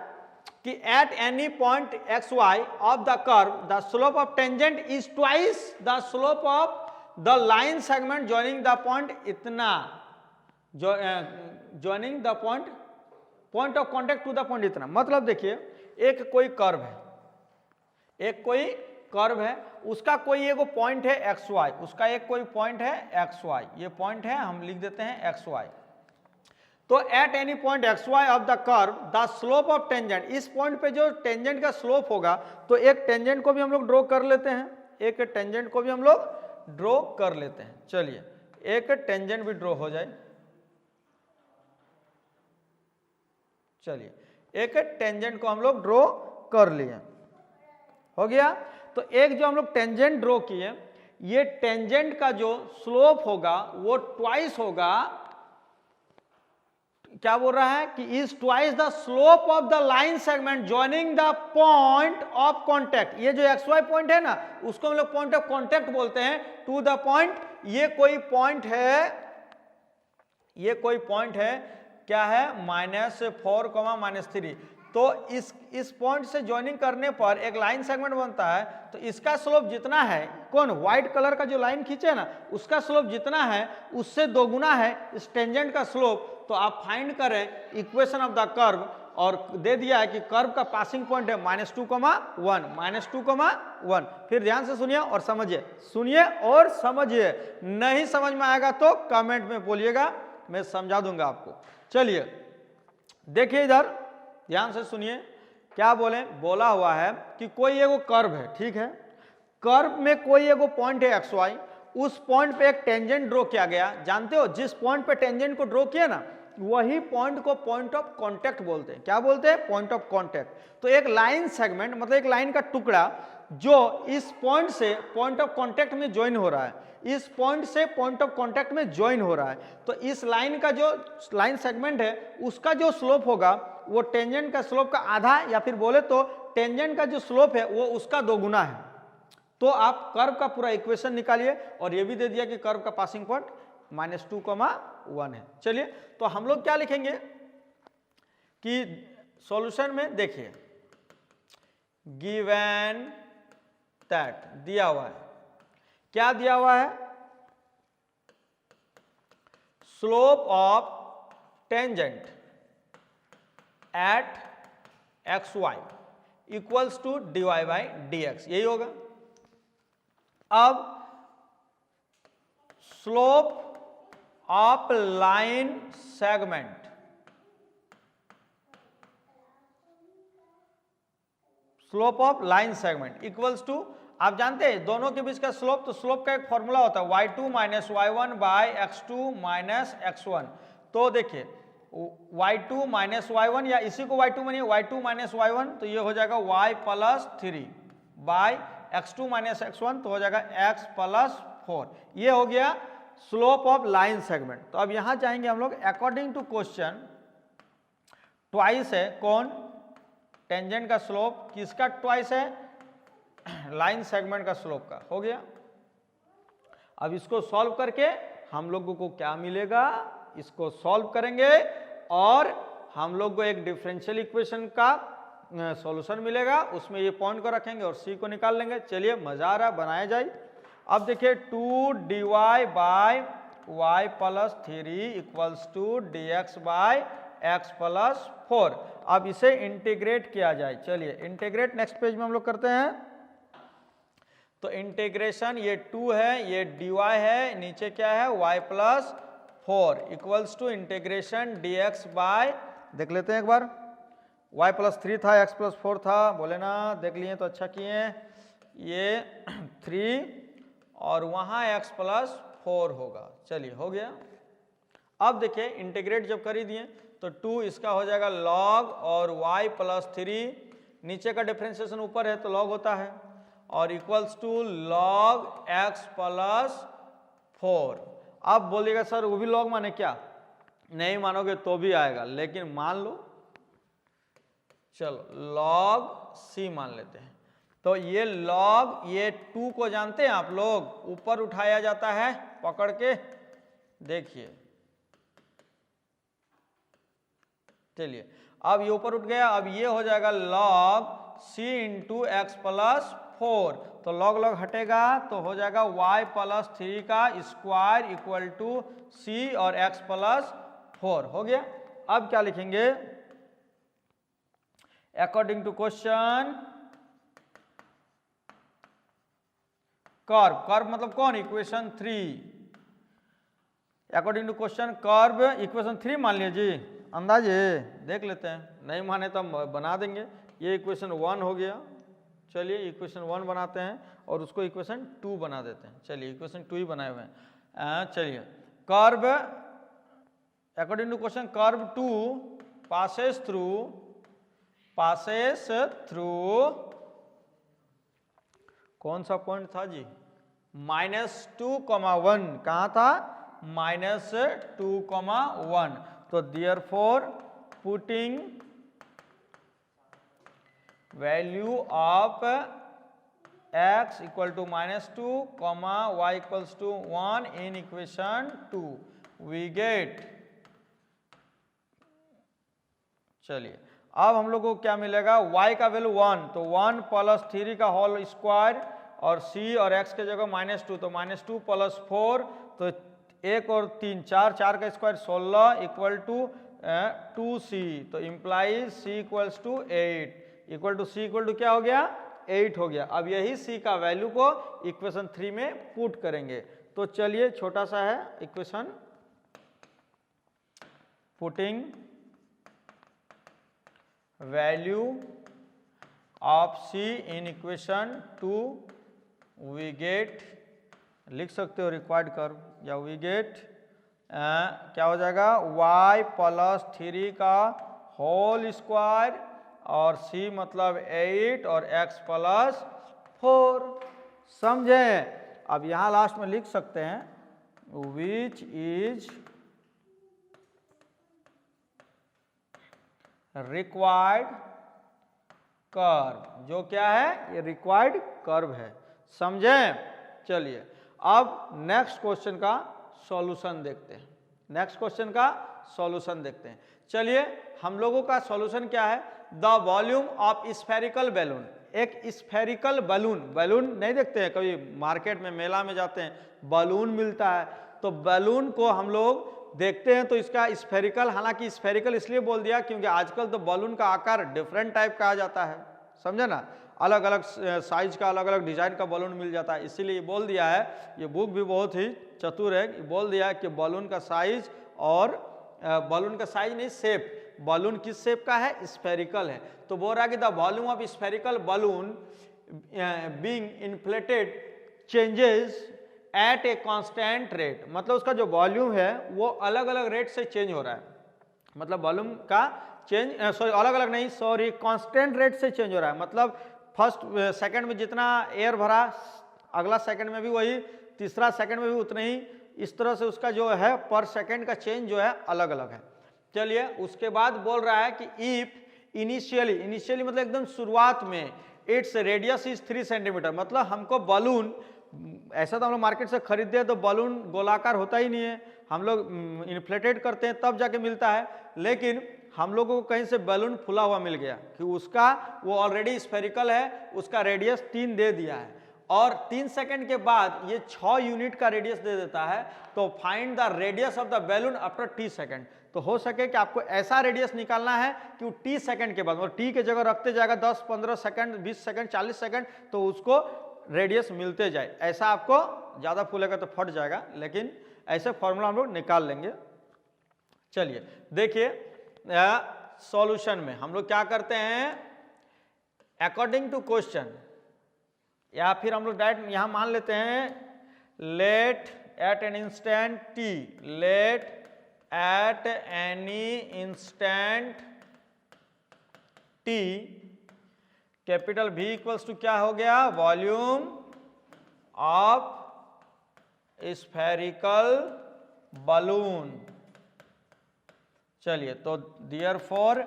Speaker 1: कि at any point x y of the curve the slope of tangent is twice the slope of the line segment joining the point इतना, joining the point of contact to the point इतना। मतलब देखिए एक कोई curve है, एक कोई curve है, उसका कोई एगो पॉइंट है एक्स वाई, उसका एक कोई पॉइंट है एक्स वाई, ये पॉइंट है, हम लिख देते हैं एक्स वाई। तो at any point x y of the curve the slope of tangent, इस पॉइंट पे जो टेंजेंट का स्लोप होगा, तो एक टेंजेंट को भी हम लोग ड्रॉ कर लेते हैं, एक टेंजेंट को भी हम लोग ड्रॉ कर लेते हैं। चलिए एक टेंजेंट भी ड्रॉ हो जाए, चलिए एक टेंजेंट को हम लोग ड्रॉ कर लिए, हो गया। तो एक जो हम लोग टेंजेंट ड्रॉ किए, ये टेंजेंट का जो स्लोप होगा वो ट्वाइस होगा, क्या बोल रहा है कि is twice the slope of the line segment joining the point of contact. ये जो एक्स वाई पॉइंट है ना, उसको हम लोग पॉइंट ऑफ कॉन्टेक्ट बोलते हैं, टू द पॉइंट। ये कोई पॉइंट है, ये कोई पॉइंट है, क्या है -4, -3। तो इस पॉइंट से ज्वाइनिंग करने पर एक लाइन सेगमेंट बनता है, तो इसका स्लोप जितना है, कौन व्हाइट कलर का जो लाइन खींचे ना, उसका स्लोप जितना है उससे दोगुना है इस टेंजेंट का स्लोप। तो आप फाइंड करें इक्वेशन ऑफ द कर्व, और दे दिया है कि कर्व का पासिंग पॉइंट है -2,1, -2,1। फिर ध्यान से सुनिए और समझिए, सुनिए और समझिए, नहीं समझ में आएगा तो कमेंट में बोलिएगा, मैं समझा दूंगा आपको। चलिए देखिए इधर ध्यान से सुनिए, क्या बोले, बोला हुआ है कि कोई एगो कर्व है, ठीक है, कर्व में कोई एगो पॉइंट है एक्स वाई, उस पॉइंट पे एक टेंजेंट ड्रॉ किया गया। जानते हो जिस पॉइंट पे टेंजेंट को ड्रॉ किया ना, वही पॉइंट को पॉइंट ऑफ कांटेक्ट बोलते हैं। क्या बोलते हैं? Point of contact. तो एक लाइन सेगमेंट मतलब एक लाइन का टुकड़ा जो इस पॉइंट से पॉइंट ऑफ कांटेक्ट में ज्वाइन हो रहा है, इस पॉइंट से पॉइंट ऑफ कांटेक्ट में ज्वाइन हो रहा है, तो इस लाइन का जो लाइन सेगमेंट है उसका जो स्लोप होगा वो टेंजेंट का स्लोप का आधा, या फिर बोले तो टेंजेंट का जो स्लोप है वो उसका दोगुना है। तो आप कर्व का पूरा इक्वेशन निकालिए, और ये भी दे दिया कि कर्व का पासिंग पॉइंट -2,1 है। चलिए तो हम लोग क्या लिखेंगे कि सॉल्यूशन में देखिए, गिवन दैट दिया हुआ है, क्या दिया हुआ है, slope of tangent at x y equals to dy/dx, यही होगा। अब slope of line segment, slope of line segment equals to, आप जानते हैं दोनों के बीच का स्लोप, तो स्लोप का एक फॉर्मूला होता है y2 - y1 bye x2 - x1। तो देखिए y2 - y1, या इसी को y2 मानिए, y2 - y1, तो ये हो जाएगा y+3 बाय x2 - x1, तो हो जाएगा x+4। ये हो गया स्लोप ऑफ लाइन सेगमेंट। तो अब यहां चाहेंगे हम लोग, अकॉर्डिंग टू क्वेश्चन ट्वाइस है, कौन, टेंजेंट का स्लोप, किसका ट्वाइस है, लाइन सेगमेंट का स्लोप का, हो गया। अब इसको सॉल्व करके हम लोगों को क्या मिलेगा, इसको सॉल्व करेंगे और हम लोग को एक डिफरेंशियल इक्वेशन का सॉल्यूशन मिलेगा, उसमें ये पॉइंट को रखेंगे और सी को निकाल लेंगे। चलिए मजा आ रहा, बनाया जाए। अब देखिए 2dy/y+3 इक्वल्स टू dx/x+4। अब इसे इंटीग्रेट किया जाए। चलिए इंटीग्रेट नेक्स्ट पेज में हम लोग करते हैं। तो इंटीग्रेशन, ये 2 है, ये dy है, नीचे क्या है y+4 equals to integration dx by, देख लेते हैं एक बार, y+3 था, x+4 था, बोले ना, देख लिए तो अच्छा किए, ये 3 और वहाँ x+4 होगा। चलिए हो गया। अब देखिए इंटीग्रेट जब कर ही दिए तो 2 इसका हो जाएगा log, और y+3 नीचे का डिफरेंशिएशन ऊपर है तो log होता है, और इक्वल्स टू log x+4। अब बोलिएगा सर वो भी log माने क्या, नहीं मानोगे तो भी आएगा, लेकिन मान लो, चलो log c मान लेते हैं। तो ये log, ये 2 को जानते हैं आप लोग, ऊपर उठाया जाता है पकड़ के, देखिए। चलिए अब ये ऊपर उठ गया, अब ये हो जाएगा log c into x plus 4, तो लॉग लॉग हटेगा तो हो जाएगा y प्लस 3 का स्क्वायर इक्वल टू c और x प्लस 4 हो गया। अब क्या लिखेंगे, according to question curve, curve मतलब कौन, equation 3, according to question curve equation 3 मान लीजिए जी, अंदाजे देख लेते हैं, नहीं माने तो हम बना देंगे। ये इक्वेशन 1 हो गया, चलिए इक्वेशन 1 बनाते हैं और उसको इक्वेशन 2 बना देते हैं। चलिए इक्वेशन 2 ही बनाए हुए हैं। चलिए curve according to question curve 2 passes through कौन सा पॉइंट था जी, -2,1, कहाँ था, -2,1, तो therefore putting value of x equal to -2, y equals to 1 in equation 2 we get, चलिए अब हम लोग को क्या मिलेगा, y का वैल्यू 1, तो 1 प्लस 3 का होल स्क्वायर और c और x के जगह -2, तो -2 प्लस 4, तो 1 और 3 4, 4 का स्क्वायर 16 इक्वल टू 2c, तो implies c equals to 8, equal to c equal to क्या हो गया, 8 हो गया। अब यही c का वैल्यू को इक्वेशन 3 में पुट करेंगे, तो चलिए छोटा सा है equation, putting value of c in equation 2 we get, लिख सकते हो रिक्वायर्ड कर्व, या वी गेट क्या हो जाएगा, y प्लस 3 का होल स्क्वायर और c मतलब 8 और x प्लस 4, समझे। अब यहां लास्ट में लिख सकते हैं विच इज रिक्वायर्ड कर्व, जो क्या है, ये रिक्वायर्ड कर्व है, समझे। चलिए अब नेक्स्ट क्वेश्चन का सॉल्यूशन देखते हैं, नेक्स्ट क्वेश्चन का सॉल्यूशन देखते हैं। चलिए हम लोगों का सॉल्यूशन क्या है, the volume of spherical balloon, एक स्फेरिकल बलून, बैलून नहीं देखते हैं कभी मार्केट में, मेला में जाते हैं बलून मिलता है, तो बैलून को हम लोग देखते हैं तो इसका स्फेरिकल, हालांकि स्फेरिकल इसलिए बोल दिया क्योंकि आजकल तो बलून का आकार डिफरेंट टाइप का आ जाता है, समझे ना, अलग अलग साइज का अलग अलग डिजाइन का बलून मिल जाता है, इसीलिए बोल दिया है, ये बुक भी बहुत ही चतुर है, बोल दिया है कि बलून का साइज और बलून का साइज नहीं शेप, बलून किस शेप का है, स्फेरिकल है, तो बोल रहा है कि the volume of spherical balloon being inflated changes at a constant rate, मतलब उसका जो वॉल्यूम है वो अलग अलग रेट से चेंज हो रहा है, मतलब वॉल्यूम का चेंज अलग अलग नहीं, सॉरी कांस्टेंट रेट से चेंज हो रहा है, मतलब फर्स्ट सेकंड में जितना एयर भरा अगला सेकंड में भी वही, तीसरा सेकंड में भी उतना ही, इस तरह से उसका जो है पर सेकंड का चेंज जो है अलग अलग है। चलिए उसके बाद बोल रहा है कि इफ इनिशियली मतलब एकदम शुरुआत में इट्स रेडियस इज 3 सेंटीमीटर, मतलब हमको बलून, ऐसा तो हम लोग मार्केट से खरीदते हैं तो बलून गोलाकार होता ही नहीं है, हम लोग इन्फ्लेटेड करते हैं तब जाके मिलता है, लेकिन हम लोगों को कहीं से बैलून फुला हुआ मिल गया कि उसका वो ऑलरेडी स्फेरिकल है, उसका रेडियस 3 दे दिया है और 3 सेकंड के बाद ये 6 यूनिट का रेडियस दे देता है, तो find the radius of the balloon after t second, तो हो सके कि आपको ऐसा रेडियस निकालना है कि वो t सेकंड के बाद, मतलब t के जगह रखते जाएगा 10, 15 सेकंड, 20 सेकंड, 40 सेकंड, तो उसको रेडियस मिलते जाए, ऐसा आपको ज़्यादा फूलेगा तो फट जाएगा, लेकिन ऐसे फॉर्मूला हम लोग निकाल लेंगे। चलिए देखिए सॉल्यूशन में हम लोग क्या करते हैं, अकॉर्डिंग टू क्वेश्चन, या फिर हम लोग डायरेक्ट यहां मान लेते हैं let at an instant t, let at any instant t capital V equals to क्या हो गया, वॉल्यूम ऑफ स्फेरिकल बलून। चलिए तो therefore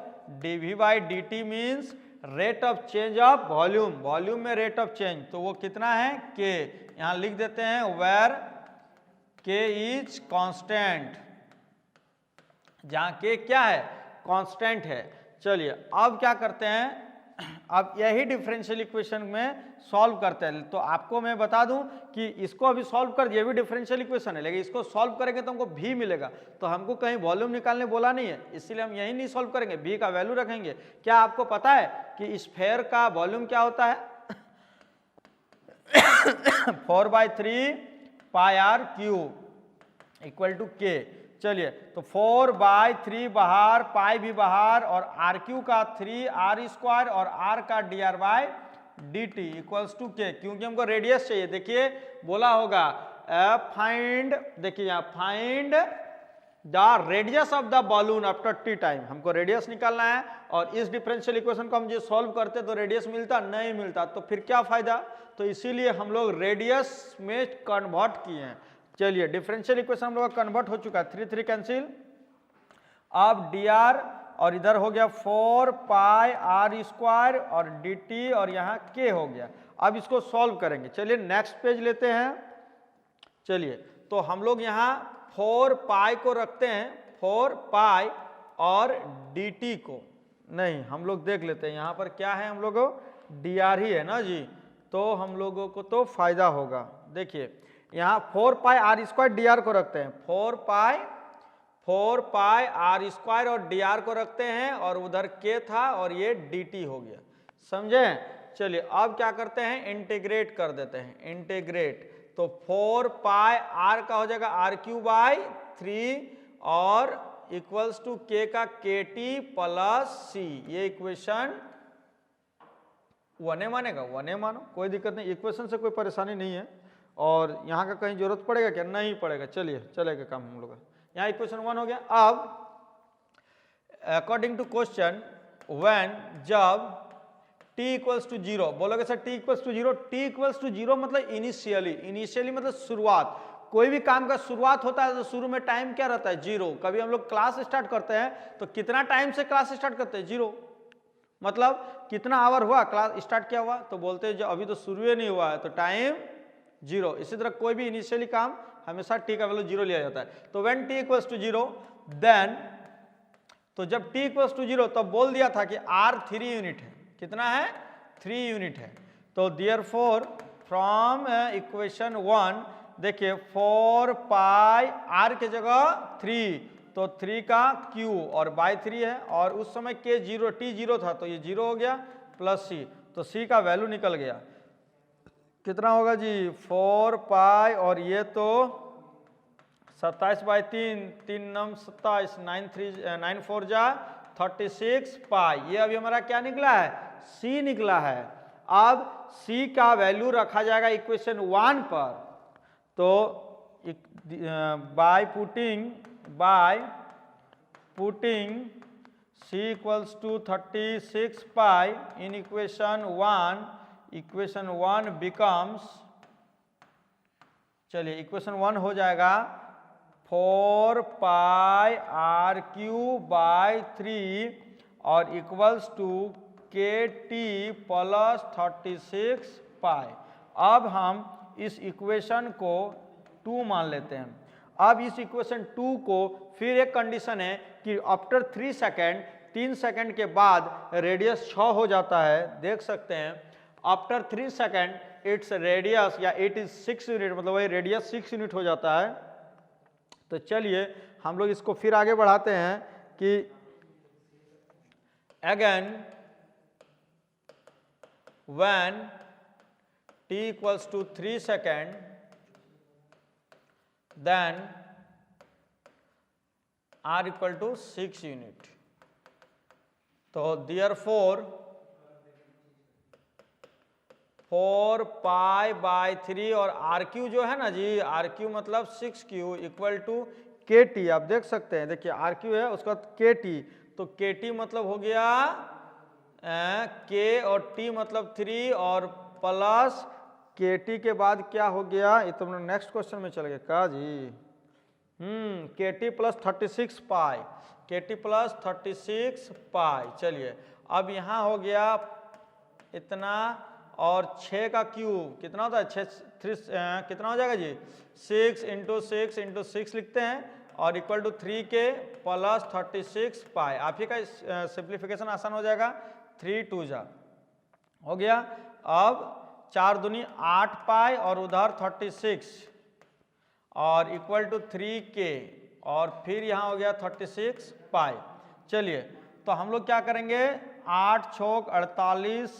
Speaker 1: dV by dt means rate of change of volume, volume में रेट ऑफ चेंज, तो वो कितना है k, यहां लिख देते हैं वेर k इज कांस्टेंट, जहां k क्या है, कांस्टेंट है। चलिए अब क्या करते हैं, अब यही डिफरेंशियल इक्वेशन में सॉल्व करते हैं। तो आपको मैं बता दूं कि इसको अभी सॉल्व कर, ये भी डिफरेंशियल इक्वेशन है, लेकिन इसको सॉल्व करेंगे तो हमको भी मिलेगा। तो हमको कहीं वॉल्यूम निकालने बोला नहीं है, इसीलिए हम यही नहीं सॉल्व करेंगे, भी का वैल्यू रखेंगे। क्या आपको पता है कि स्फेयर का वॉल्यूम क्या होता है? 4/3 pi are cube equal to के। चलिए तो 4/3 बाहर, पाई भी बाहर, और आर क्यू का 3r² और r का dr/dt इक्वल्स टू के, क्योंकि हमको रेडियस चाहिए। देखिए बोला होगा फाइंड, देखिए यहाँ find the radius of the balloon after t time, हमको रेडियस निकालना है। और इस डिफरेंशियल इक्वेशन को हम जो सॉल्व करते तो रेडियस मिलता नहीं मिलता, तो फिर क्या फायदा। तो इसीलिए हम लोग रेडियस में कन्वर्ट किए हैं। चलिए डिफरेंशियल इक्वेशन हम लोग का कन्वर्ट हो चुका है, 3 3 कैंसिल। अब dr और इधर हो गया 4 पाई r² और dt और यहाँ k हो गया। अब इसको सॉल्व करेंगे। चलिए नेक्स्ट पेज लेते हैं। चलिए तो हम लोग यहाँ 4 पाई को रखते हैं, 4 पाई और dt को नहीं, हम लोग देख लेते हैं यहाँ पर क्या है, हम लोगों dr ही है ना जी, तो हम लोगों को तो फायदा होगा। देखिए यहाँ 4 पाई r² dr को रखते हैं, 4 पाई r² और dr को रखते हैं, और उधर k था और ये dt हो गया, समझे। चलिए अब क्या करते हैं, इंटीग्रेट कर देते हैं, इंटीग्रेट। तो 4 पाई r का हो जाएगा r³/3 और इक्वल्स टू k का kt प्लस c। ये इक्वेशन 1a मानेगा, 1a मानो, कोई दिक्कत नहीं, इक्वेशन से कोई परेशानी नहीं है। और यहाँ का कहीं जरूरत पड़ेगा क्या? नहीं पड़ेगा। चलिए चलेगा काम हम लोग का। यहाँ इक्वेशन 1 हो गया। अब अकॉर्डिंग टू क्वेश्चन व्हेन, जब t इक्वल्स टू 0, बोलोगे sir t equals to 0, t equals to 0 मतलब इनिशियली, इनिशियली मतलब शुरुआत। कोई भी काम का शुरुआत होता है तो शुरू में टाइम क्या रहता है? 0। कभी हम लोग क्लास स्टार्ट करते हैं तो कितना टाइम से क्लास स्टार्ट करते हैं? 0। मतलब कितना आवर हुआ क्लास स्टार्ट किया हुआ, तो बोलते हैं जो अभी तो शुरू ही नहीं हुआ है तो टाइम 0। इसी तरह कोई भी इनिशियली काम हमेशा t का वैल्यू 0 लिया जाता है। तो when t equals to 0 then, तो जब t इक्वल्स टू 0 तब बोल दिया था कि r 3 यूनिट है। कितना है? 3 यूनिट है। तो देयरफॉर फ्रॉम इक्वेशन 1 देखिए 4 पाई r के जगह 3, तो 3 का q और बाई 3 है, और उस समय k 0 t 0 था तो ये 0 हो गया प्लस c, तो c का वैल्यू निकल गया। कितना होगा जी? 4 पाई और ये तो 27/3, 3 9 27, 9 4 जा 36 पाई। ये अभी हमारा क्या निकला है? c निकला है। अब c का वैल्यू रखा जाएगा इक्वेशन 1 पर, तो by putting c equals to 36 pi in equation 1, equation 1 becomes, चलिए इक्वेशन 1 हो जाएगा 4 पाई r³/3 और equals to kt plus 36 pi. अब हम इस इक्वेशन को 2 मान लेते हैं। अब इस इक्वेशन 2 को फिर एक कंडीशन है कि आफ्टर 3 सेकेंड, 3 सेकेंड के बाद रेडियस 6 हो जाता है, देख सकते हैं। आफ्टर 3 सेकेंड इट्स रेडियस या इट इज 6 यूनिट, मतलब वही रेडियस 6 यूनिट हो जाता है। तो चलिए हम लोग इसको फिर आगे बढ़ाते हैं कि again when t equals to 3 second then r equal to 6 unit. तो देयरफॉर 4 पाई/3 और RQ जो है ना जी, RQ मतलब 6Q इक्वल टू KT। आप देख सकते हैं, देखिए RQ है उसका KT, तो KT मतलब हो गया K और T मतलब 3 और प्लस KT के बाद क्या हो गया, ये तो नेक्स्ट क्वेश्चन में चल गया का जी। KT प्लस 36 पाई, KT प्लस 36 पाई। चलिए अब यहाँ हो गया इतना, और 6 का क्यूब कितना होता है? 6 3 कितना हो जाएगा जी? 6 × 6 × 6 लिखते हैं, और इक्वल टू 3k प्लस 36 पाई। आप ही का सिंप्लीफिकेशन आसान हो जाएगा, 3 2 जा हो गया। अब 4 दूनी 8 पाई और उधर 36 और इक्वल टू 3k और फिर यहाँ हो गया 36 पाई। चलिए तो हम लोग क्या करेंगे, 8 छोक 48,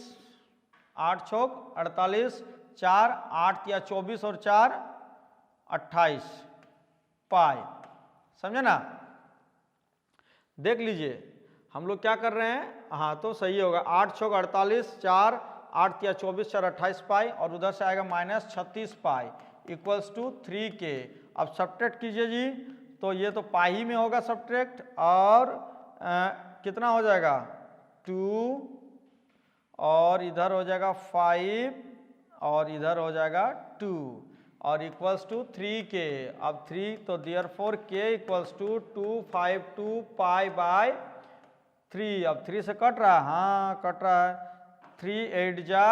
Speaker 1: 8 छोक 48, 4 8 या 24 और 4 28 पाई। समझे ना? देख लीजिए हम लोग क्या कर रहे हैं, हाँ तो सही होगा, 8 छोक 48, 4 8 या 24, 4 28 पाई और उधर से आएगा minus 36 pi equals to 3k। अब सब्ट्रैक्ट कीजिए जी, तो ये तो पाई ही में होगा सब्ट्रैक्ट, और कितना हो जाएगा 2 और इधर हो जाएगा 5 और इधर हो जाएगा 2 और इक्वल्स टू 3k। अब 3 तो therefore k equals to 252 pi by 3। अब 3 से कट रहा है, हाँ कट रहा है, 3 8 जा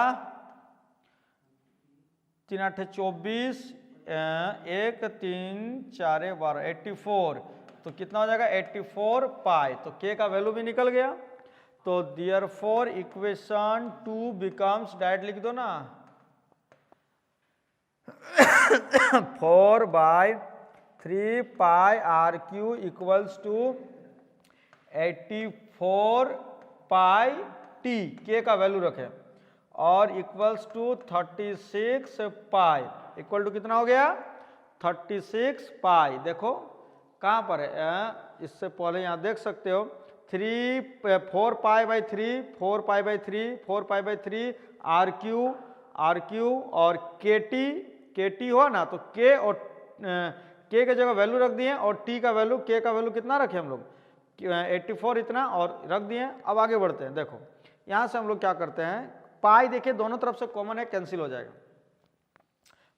Speaker 1: 3 8 24, 1 3 4 12 84, तो कितना हो जाएगा 84 पाई। तो k का वैल्यू भी निकल गया। तो देयरफॉर इक्वेशन 2 बिकम्स, डायरेक्ट लिख दो ना 4/3 pi r q equals to 84 pi t, K का वैल्यू रखें, और equals to 36 pi equal to कितना हो गया 36 पाई। देखो कहाँ पर है, इससे पहले यहाँ देख सकते हो 4 pi by 3, 4 pi by 3, 4 pi by 3 r cube और के टी हो ना, तो के और के की जगह वैल्यू रख दिए और टी का वैल्यू, के का वैल्यू कितना रखे हम लोग 84 इतना और रख दिए। अब आगे बढ़ते हैं, देखो यहाँ से हम लोग क्या करते हैं, पाई देखिए दोनों तरफ से कॉमन है, कैंसिल हो जाएगा,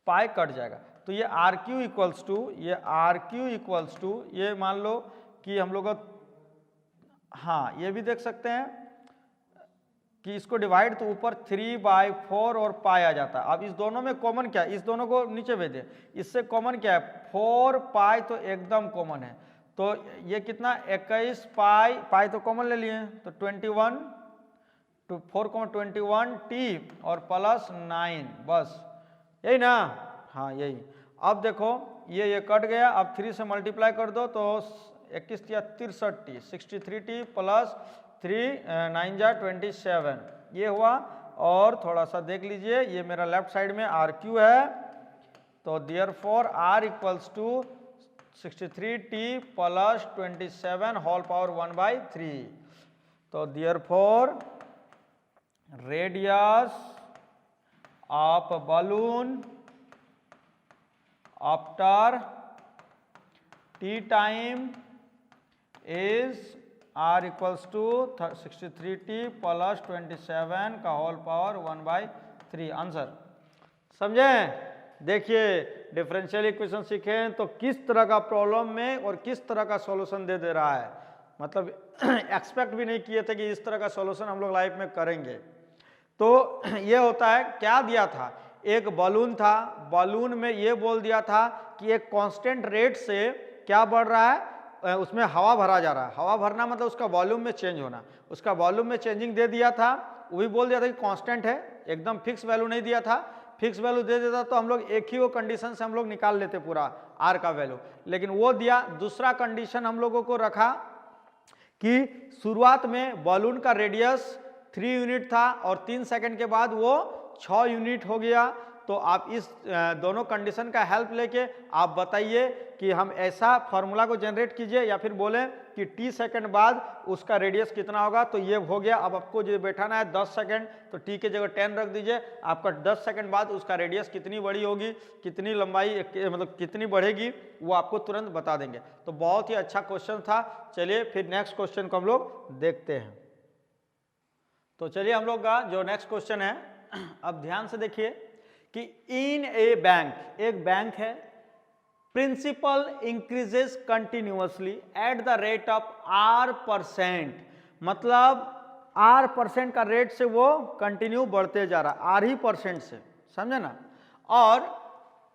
Speaker 1: पाई कट जाएगा। तो ये आर क्यू इक्वल्स टू, ये आर क्यू इक्वल्स टू, ये मान लो कि हम लोग, हाँ ये भी देख सकते हैं कि इसको डिवाइड तो ऊपर 3/4 और पाई आ जाता है। अब इस दोनों में कॉमन क्या है, इस दोनों को नीचे भेज दे, इससे कॉमन क्या है 4 पाई, तो एकदम कॉमन है। तो ये कितना 21 पाई तो कॉमन ले लिए, तो 21 to 4,21 टी और प्लस 9, बस यही ना, हाँ यही। अब देखो ये कट गया, अब 3 से मल्टीप्लाई कर दो तो 21 या 63 टी, 63 टी प्लस 3 9 जा 27, ये हुआ। और थोड़ा सा देख लीजिए, ये मेरा लेफ्ट साइड में आर क्यू है, तो देयरफॉर r equals to 63 t plus 27 whole power 1/3। तो देयरफॉर radius of balloon after t time is r equals to 63 t plus 27 का होल पावर 1/3 आंसर। समझे? देखिए डिफरेंशियल इक्वेशन सीखें तो किस तरह का प्रॉब्लम में और किस तरह का सॉल्यूशन दे रहा है, मतलब एक्सपेक्ट भी नहीं किए थे कि इस तरह का सॉल्यूशन हम लोग लाइफ में करेंगे। तो ये होता है, क्या दिया था, एक बलून था, बलून में ये बोल दिया था कि एक कांस्टेंट रेट से क्या बढ़ रहा है, उसमें हवा भरा जा रहा है। हवा भरना मतलब उसका वॉल्यूम में चेंज होना, उसका वॉल्यूम में चेंजिंग दे दिया था, वो भी बोल दिया था कि कांस्टेंट है, एकदम फिक्स वैल्यू नहीं दिया था। फिक्स वैल्यू दे देता तो हम लोग एक ही वो कंडीशन से हम लोग निकाल लेते पूरा आर का वैल्यू, लेकिन वो दिया दूसरा कंडीशन हम लोगों को रखा कि शुरुआत में बलून का रेडियस 3 यूनिट था और 3 सेकंड के बाद वो 6 यूनिट हो गया। तो आप इस दोनों कंडीशन का हेल्प लेके आप बताइए कि हम ऐसा फार्मूला को जनरेट कीजिए, या फिर बोलें कि t सेकंड बाद उसका रेडियस कितना होगा। तो ये हो गया। अब आपको जो बैठाना है 10 सेकंड, तो t के जगह 10 रख दीजिए, आपका 10 सेकंड बाद उसका रेडियस कितनी बड़ी होगी, कितनी लंबाई मतलब कितनी बढ़ेगी, वो आपको तुरंत बता देंगे। तो बहुत ही अच्छा क्वेश्चन था। चलिए फिर नेक्स्ट क्वेश्चन को हम लोग देखते हैं। तो चलिए हम लोग का जो नेक्स्ट क्वेश्चन है, अब ध्यान से देखिए कि इन ए बैंक, एक बैंक है, principal increases continuously at the rate of R%, मतलब R% का रेट से वो कंटिन्यू बढ़ते जा रहा, R% से, समझे ना। और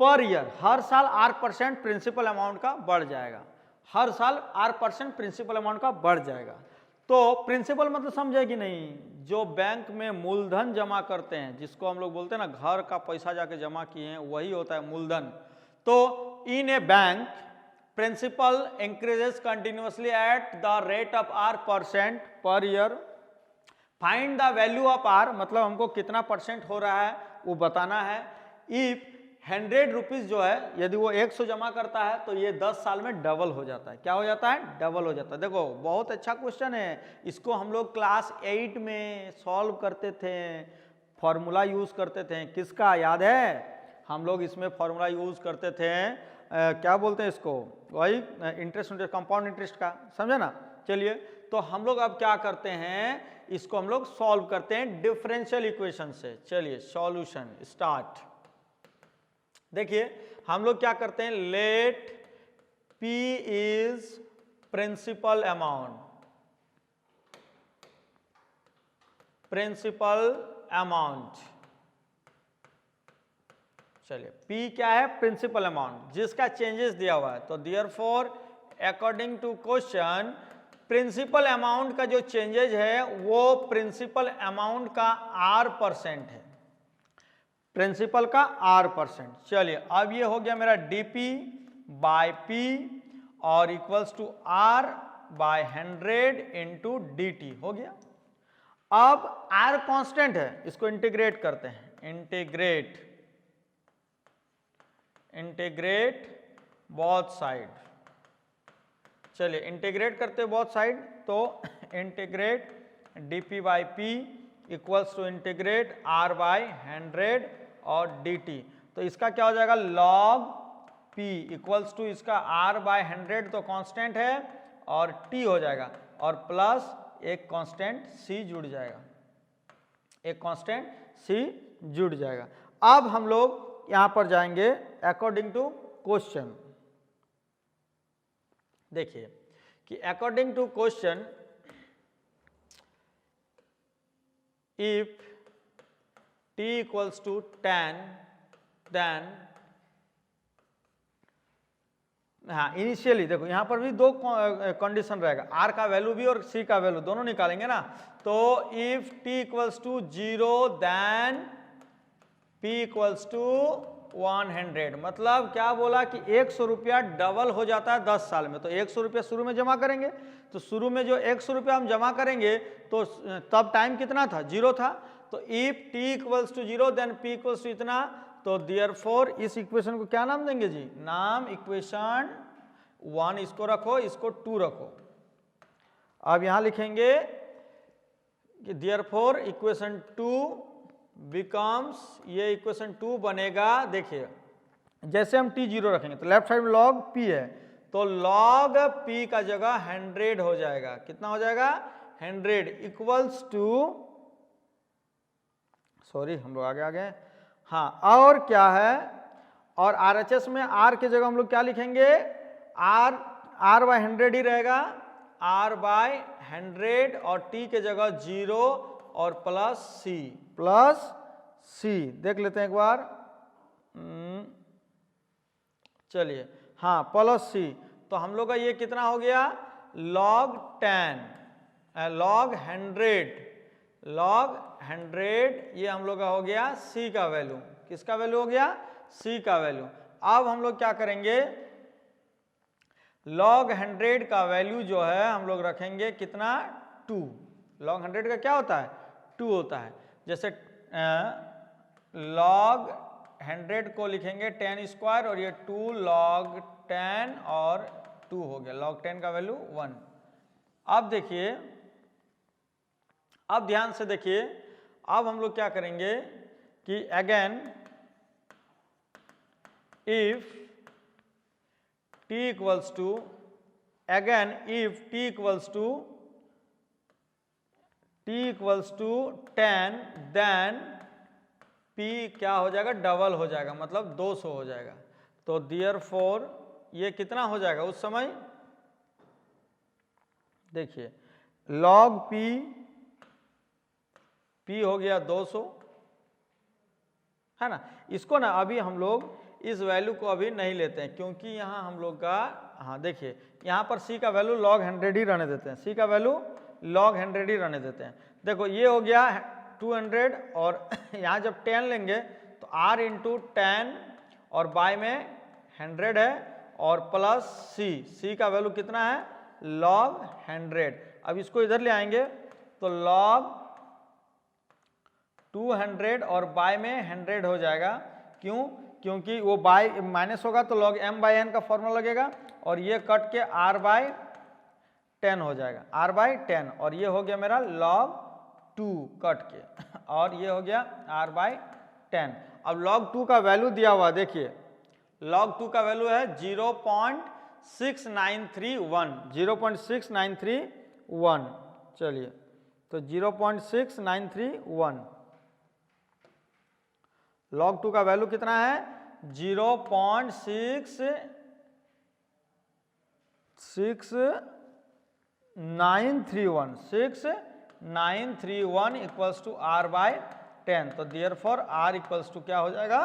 Speaker 1: पर ईयर हर साल R% प्रिंसिपल अमाउंट का बढ़ जाएगा, हर साल R% प्रिंसिपल अमाउंट का बढ़ जाएगा। तो प्रिंसिपल मतलब समझे कि नहीं, जो बैंक में मूलधन जमा करते हैं, जिसको हम लोग बोलते हैं ना घर का पैसा जाके जमा किए हैं, वही होता है मूलधन। तो in a bank principal increases continuously at the rate of R% per year. Find the value of R, मतलब हमको कितना परसेंट हो रहा है वो बताना है। इफ 100 रुपीज जो है, यदि वो 100 जमा करता है तो ये 10 साल में डबल हो जाता है। क्या हो जाता है? डबल हो जाता है। देखो बहुत अच्छा क्वेश्चन है, इसको हम लोग क्लास 8 में सॉल्व करते थे, फॉर्मूला यूज करते थे। किसका याद है? हम लोग इसमें फॉर्मूला यूज करते थे, क्या बोलते हैं इसको, वही इंटरेस्ट कंपाउंड इंटरेस्ट का, समझे ना। चलिए, तो हम लोग अब क्या करते हैं, इसको हम लोग सॉल्व करते हैं डिफरेंशियल इक्वेशन से। चलिए सॉल्यूशन स्टार्ट। देखिए हम लोग क्या करते हैं, let P is principal amount, principal amount. चलिए P क्या है? प्रिंसिपल अमाउंट, जिसका चेंजेस दिया हुआ है। तो therefore according to question, principal amount का जो चेंजेज है वो प्रिंसिपल अमाउंट का R% है, प्रिंसिपल का R%। चलिए अब ये हो गया मेरा dP बाय P और equals to R by 100 into dt हो गया। अब R कांस्टेंट है, इसको इंटीग्रेट करते हैं, इंटीग्रेट बोथ साइड। चलिए इंटीग्रेट करते हैं बोथ साइड, तो integrate dP by P equals to integrate R by 100 और dt। तो इसका क्या हो जाएगा, log P इक्वल्स टू इसका R बाय 100 तो कांस्टेंट है और T हो जाएगा, और प्लस एक कांस्टेंट C जुड़ जाएगा, एक कांस्टेंट C जुड़ जाएगा। अब हम लोग यहां पर जाएंगे अकॉर्डिंग टू क्वेश्चन। देखिए कि according to question, if t equals to 10 then, हाँ इनिशियली देखो यहां पर भी दो कंडीशन रहेगा, r का वैल्यू भी और c का वैल्यू दोनों निकालेंगे ना। तो if t equals to 0 then p equals to 100, मतलब क्या बोला कि 100 रुपया डबल हो जाता है 10 साल में। तो 100 रुपया शुरू में जमा करेंगे, तो शुरू में जो 100 रुपया हम जमा करेंगे तो तब टाइम कितना था, 0 था। तो if t equals to 0 then p equals to इतना, तो देयरफॉर इस इक्वेशन को क्या नाम देंगे जी, नाम इक्वेशन 1 इसको रखो, इसको 2 रखो। अब यहां लिखेंगे कि देयरफॉर इक्वेशन 2 बिकम्स, ये इक्वेशन 2 बनेगा। देखिए जैसे हम t0 रखेंगे तो लेफ्ट साइड में log p है, तो log p का जगह 100 हो जाएगा। कितना हो जाएगा, 100 इक्वल्स टू, सॉरी हम लोग आगे आ गए, हाँ और क्या है, और RHS में R की जगह हम लोग क्या लिखेंगे, R बाय 100 ही रहेगा, R बाय 100 और t के जगह 0 और प्लस C देख लेते हैं एक बार। चलिए हाँ प्लस C, तो हम लोग का ये कितना हो गया, log 10 log 100 ये हम लोग का हो गया C का वैल्यू। किसका वैल्यू हो गया, C का वैल्यू। अब हम लोग क्या करेंगे, log 100 का वैल्यू जो है हम लोग रखेंगे कितना, 2। log 100 का क्या होता है, 2 होता है। जैसे log 100 को लिखेंगे 10 स्क्वायर और ये 2 log 10 और 2 हो गया, log 10 का वैल्यू 1। अब देखिए, अब ध्यान से देखिए, अब हम लोग क्या करेंगे कि again if t equals to, again if t equals to 10 then p क्या हो जाएगा, डबल हो जाएगा, मतलब 200 हो जाएगा। तो देयरफॉर ये कितना हो जाएगा उस समय, देखिए log p हो गया 200, है ना। इसको ना अभी हम लोग इस वैल्यू को अभी नहीं लेते हैं, क्योंकि यहाँ हम लोग का, हाँ देखिए यहाँ पर c का वैल्यू log 100 ही रहने देते हैं, c का वैल्यू log 100 ही रहने देते हैं। देखो ये हो गया 200 और यहाँ जब 10 लेंगे तो r इंटू 10 और बाय में 100 है और प्लस c का वैल्यू कितना है log 100। अब इसको इधर ले आएंगे तो log 200 और बाय में 100 हो जाएगा। क्यों? क्योंकि वो बाय माइनस होगा तो log m/n का फॉर्मूला लगेगा और ये कट के r/10 हो जाएगा, r/10 और ये हो गया मेरा log 2 कट के और ये हो गया r/10। अब log 2 का वैल्यू दिया हुआ देखिए, log 2 का वैल्यू है 0.6931, 0.6931। चलिए तो 0.6931 log 2 का वैल्यू कितना है 6931 इक्वल्स टू r/10। तो देयरफॉर r इक्वल्स टू क्या हो जाएगा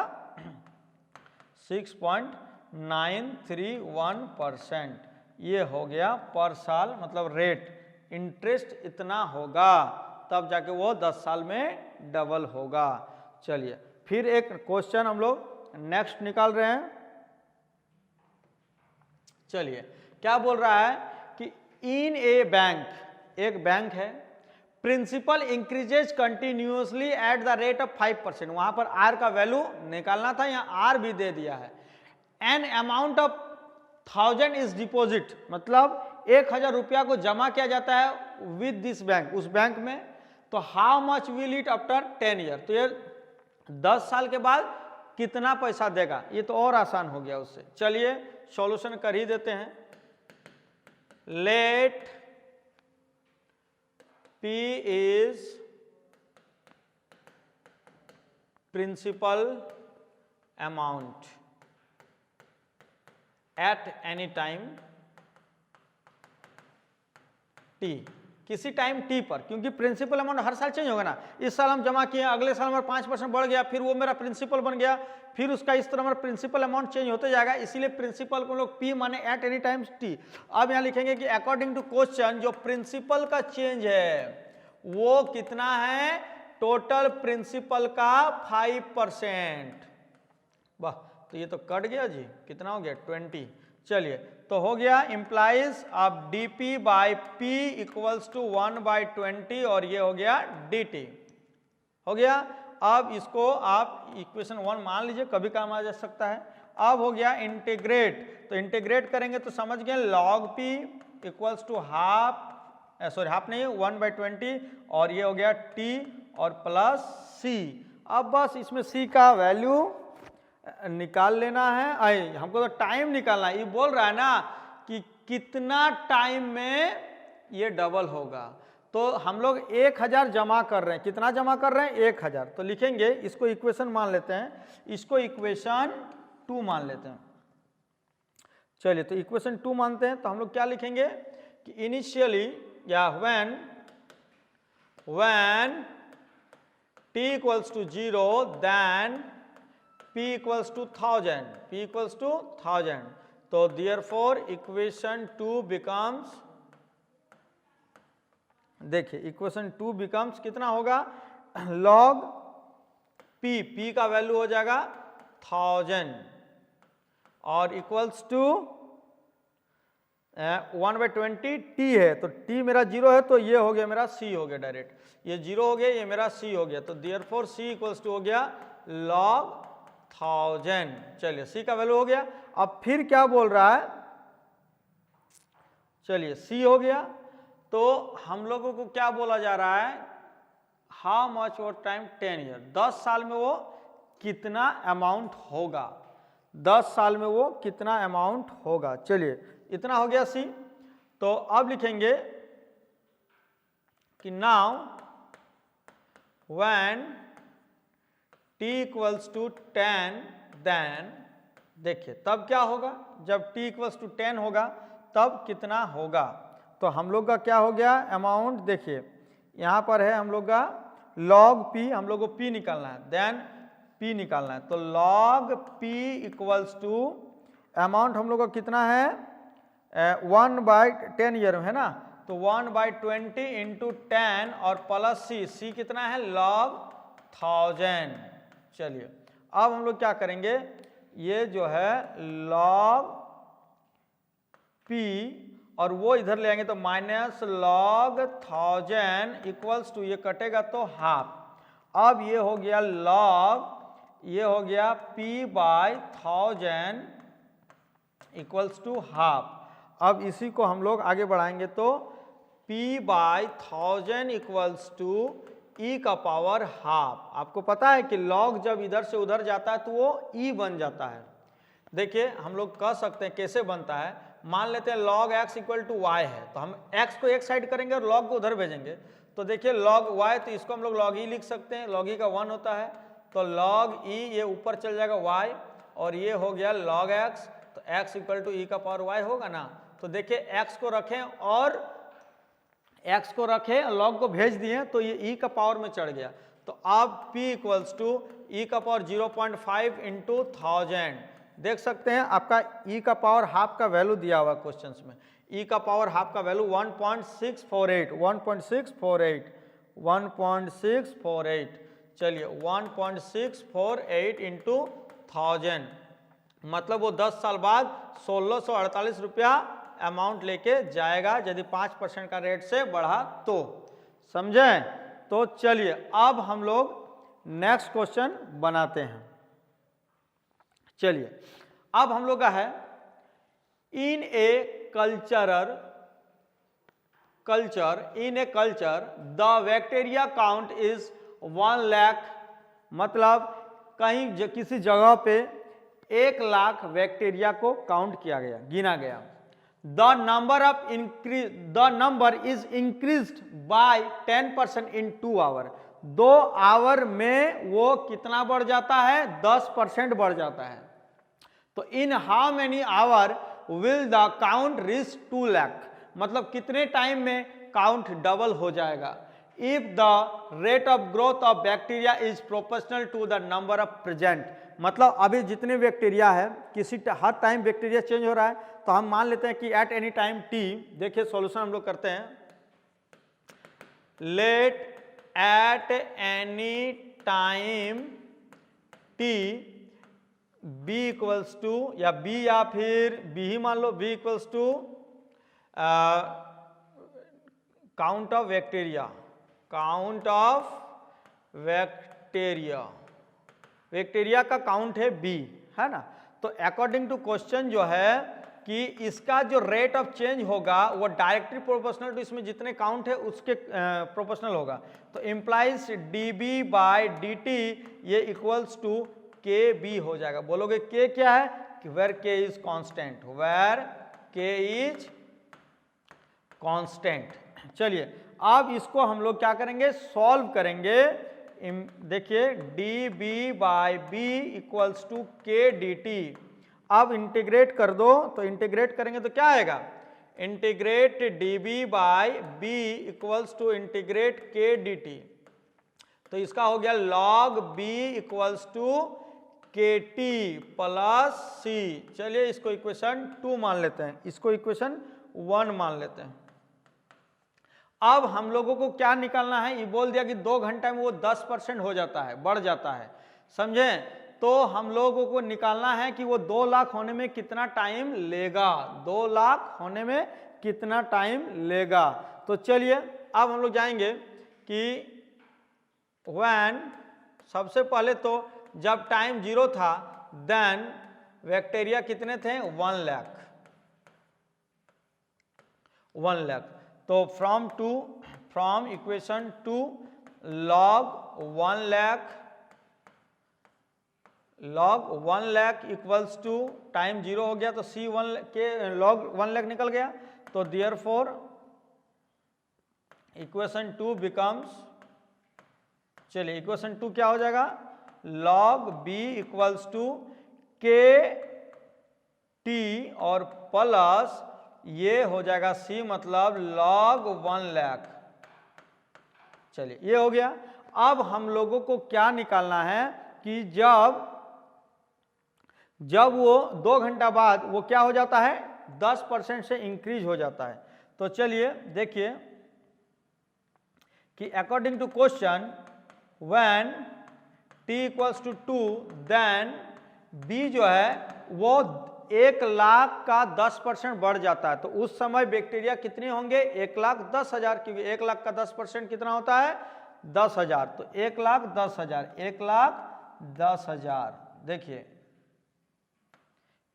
Speaker 1: 6.931%। ये हो गया पर साल, मतलब रेट इंटरेस्ट इतना होगा तब जाके वो 10 साल में डबल होगा। चलिए फिर एक क्वेश्चन हम लोग नेक्स्ट निकाल रहे हैं। चलिए क्या बोल रहा है कि इन ए बैंक, एक बैंक है, principal increases continuously at the rate of 5%। वहां पर आर का वैल्यू निकालना था, यहाँ आर भी दे दिया है। An amount of 1000 is deposit, मतलब 1000 रुपया को जमा किया जाता है विद दिस बैंक, उस बैंक में। तो how much will it after 10 year, तो ये 10 साल के बाद कितना पैसा देगा, ये तो और आसान हो गया उससे। चलिए सॉल्यूशन कर ही देते हैं। Let P is principal amount at any time t, किसी टाइम t पर, क्योंकि प्रिंसिपल अमाउंट हर साल चेंज होगा ना। इस साल हम जमा किए, अगले साल हमारा 5% बढ़ गया, फिर वो मेरा प्रिंसिपल बन गया, फिर उसका इस तरह हमारा प्रिंसिपल अमाउंट चेंज होते जाएगा। इसीलिए प्रिंसिपल को लोग p माने एट एनी टाइम्स t। अब यहाँ लिखेंगे कि अकॉर्डिंग टू क्वेश्चन जो प्रिंसिपल का चेंज है वो कितना है, टोटल प्रिंसिपल का 5%। वाह, तो ये तो कट गया जी, कितना हो गया 20। चलिए तो हो गया इम्प्लाइज अब dp by p equals to 1/20 और ये हो गया dt हो गया। अब इसको आप इक्वेशन 1 मान लीजिए, कभी काम आ जा सकता है। अब हो गया इंटीग्रेट, तो इंटीग्रेट करेंगे तो समझ गए log p equals to half नहीं 1/20 और ये हो गया t और प्लस c। अब बस इसमें c का वैल्यू निकाल लेना है। हमको तो टाइम निकालना है, ये बोल रहा है ना कि कितना टाइम में ये डबल होगा। तो हम लोग 1000 जमा कर रहे हैं, कितना जमा कर रहे हैं 1000, तो लिखेंगे इसको इक्वेशन मान लेते हैं, इसको इक्वेशन 2 मान लेते हैं। चलिए तो इक्वेशन 2 मानते हैं तो हम लोग क्या लिखेंगे कि इनिशियली या when t equals to 0 then p equals to 1000, तो therefore equation 2 becomes, देखिए इक्वेशन 2 becomes कितना होगा log p का वैल्यू हो जाएगा 1000 और इक्वल्स टू 1/20 t है, तो t मेरा 0 है तो ये हो गया मेरा c हो गया डायरेक्ट, ये 0 हो गया, ये मेरा c हो गया, तो देयरफॉर c इक्वल्स टू हो गया log 1000। चलिए c का वैल्यू हो गया। अब फिर क्या बोल रहा है, चलिए c हो गया, तो हम लोगों को क्या बोला जा रहा है, how much over time 10 year, 10 साल में वो कितना अमाउंट होगा, 10 साल में वो कितना अमाउंट होगा। चलिए इतना हो गया सी। तो अब लिखेंगे कि now when t equals to 10 then, देखिए तब क्या होगा, जब t इक्वल्स टू 10 होगा तब कितना होगा। तो हम लोग का क्या हो गया अमाउंट, देखिए यहाँ पर है हम लोग का log p, हम लोग को p निकालना है, देन P निकालना है। तो log P equals to amount हम लोग का कितना है 1/10 ईयर है ना, तो 1/20 इंटू 10 और प्लस C कितना है log 1000। चलिए अब हम लोग क्या करेंगे, ये जो है log P और वो इधर ले आएंगे तो माइनस log 1000 इक्वल्स टू, ये कटेगा तो हाफ। अब ये हो गया log, ये हो गया P/1000 इक्वल्स टू हाफ। अब इसी को हम लोग आगे बढ़ाएंगे तो P/1000 इक्वल्स टू e का पावर हाफ। आपको पता है कि log जब इधर से उधर जाता है तो वो e बन जाता है। देखिए हम लोग कह सकते हैं कैसे बनता है, मान लेते हैं log x equal to y है, तो हम x को एक साइड करेंगे और log को उधर भेजेंगे। तो देखिए log y, तो इसको हम लोग log e लिख सकते हैं, log e का 1 होता है, तो log e ये ऊपर चल जाएगा y और ये हो गया log x, तो x इक्वल टू e का पावर y होगा ना। तो देखिए x को रखें और x को रखें log को भेज दिए तो ये e का पावर में चढ़ गया। तो अब p इक्वल्स टू e का पावर 0.5 इंटू 1000। देख सकते हैं आपका e का पावर हाफ का वैल्यू दिया हुआ क्वेश्चंस में, e का पावर हाफ का वैल्यू 1.648 चलिए 1.648 इंटू 1000, मतलब वो 10 साल बाद 1648 रुपया अमाउंट लेके जाएगा यदि 5% का रेट से बढ़ा तो। समझें? तो चलिए अब हम लोग नेक्स्ट क्वेश्चन बनाते हैं। चलिए अब हम लोग का है in a culture the bacteria count is 1 lakh, मतलब कहीं किसी जगह पे 1 लाख बैक्टीरिया को काउंट किया गया, गिना गया। The number is increased by 10% in 2 hour, 2 hour में वो कितना बढ़ जाता है 10% बढ़ जाता है। तो in how many hour will the count reach 2 lakh, मतलब कितने टाइम में काउंट डबल हो जाएगा। If the rate of growth of bacteria is proportional to the number of present, मतलब अभी जितने बैक्टीरिया है किसी हर टाइम बैक्टीरिया चेंज हो रहा है, तो हम मान लेते हैं कि एट एनी टाइम t, देखिए सॉल्यूशन हम लोग करते हैं, let at any time t b equals to, या b या फिर b ही मान लो, b equals to count of bacteria, bacteria का काउंट है b, है ना। तो अकॉर्डिंग टू क्वेश्चन जो है कि इसका जो रेट ऑफ चेंज होगा वो डायरेक्टली प्रोपोर्शनल टू इसमें जितने काउंट है उसके प्रोपोर्शनल होगा। तो इम्प्लाइज dB/dt ये इक्वल्स टू kb हो जाएगा। बोलोगे k क्या है कि where k is constant, where k is constant. चलिए अब इसको हम लोग क्या करेंगे, सॉल्व करेंगे। देखिए dB/b equals to k dt, अब इंटीग्रेट कर दो, तो इंटीग्रेट करेंगे तो क्या आएगा, integrate dB/b equals to integrate k dt, तो इसका हो गया log b equals to kt plus c। चलिए इसको इक्वेशन 2 मान लेते हैं, इसको इक्वेशन 1 मान लेते हैं। अब हम लोगों को क्या निकालना है, ये बोल दिया कि 2 घंटे में वो 10% हो जाता है, बढ़ जाता है, समझें। तो हम लोगों को निकालना है कि वो 2 लाख होने में कितना टाइम लेगा, 2 लाख होने में कितना टाइम लेगा। तो चलिए अब हम लोग जाएंगे कि व्हेन, सबसे पहले तो जब टाइम 0 था देन बैक्टीरिया कितने थे 1 लाख, तो from equation 2 log 1 lakh equals to time 0 हो गया तो C1 के log 1 लाख निकल गया। तो देयरफॉर इक्वेशन 2 बिकम्स, चलिए इक्वेशन 2 क्या हो जाएगा, log b equals to k t और प्लस ये हो जाएगा c, मतलब log 1 लाख। चलिए ये हो गया। अब हम लोगों को क्या निकालना है कि जब वो 2 घंटा बाद वो क्या हो जाता है 10% से इंक्रीज हो जाता है। तो चलिए देखिए कि according to question when t equals to 2 then b जो है वो 1 लाख का 10% बढ़ जाता है। तो उस समय बैक्टीरिया कितने होंगे 1,10,000, क्योंकि 1 लाख का 10% कितना होता है 10,000। तो 1,10,000 1,10,000 देखिए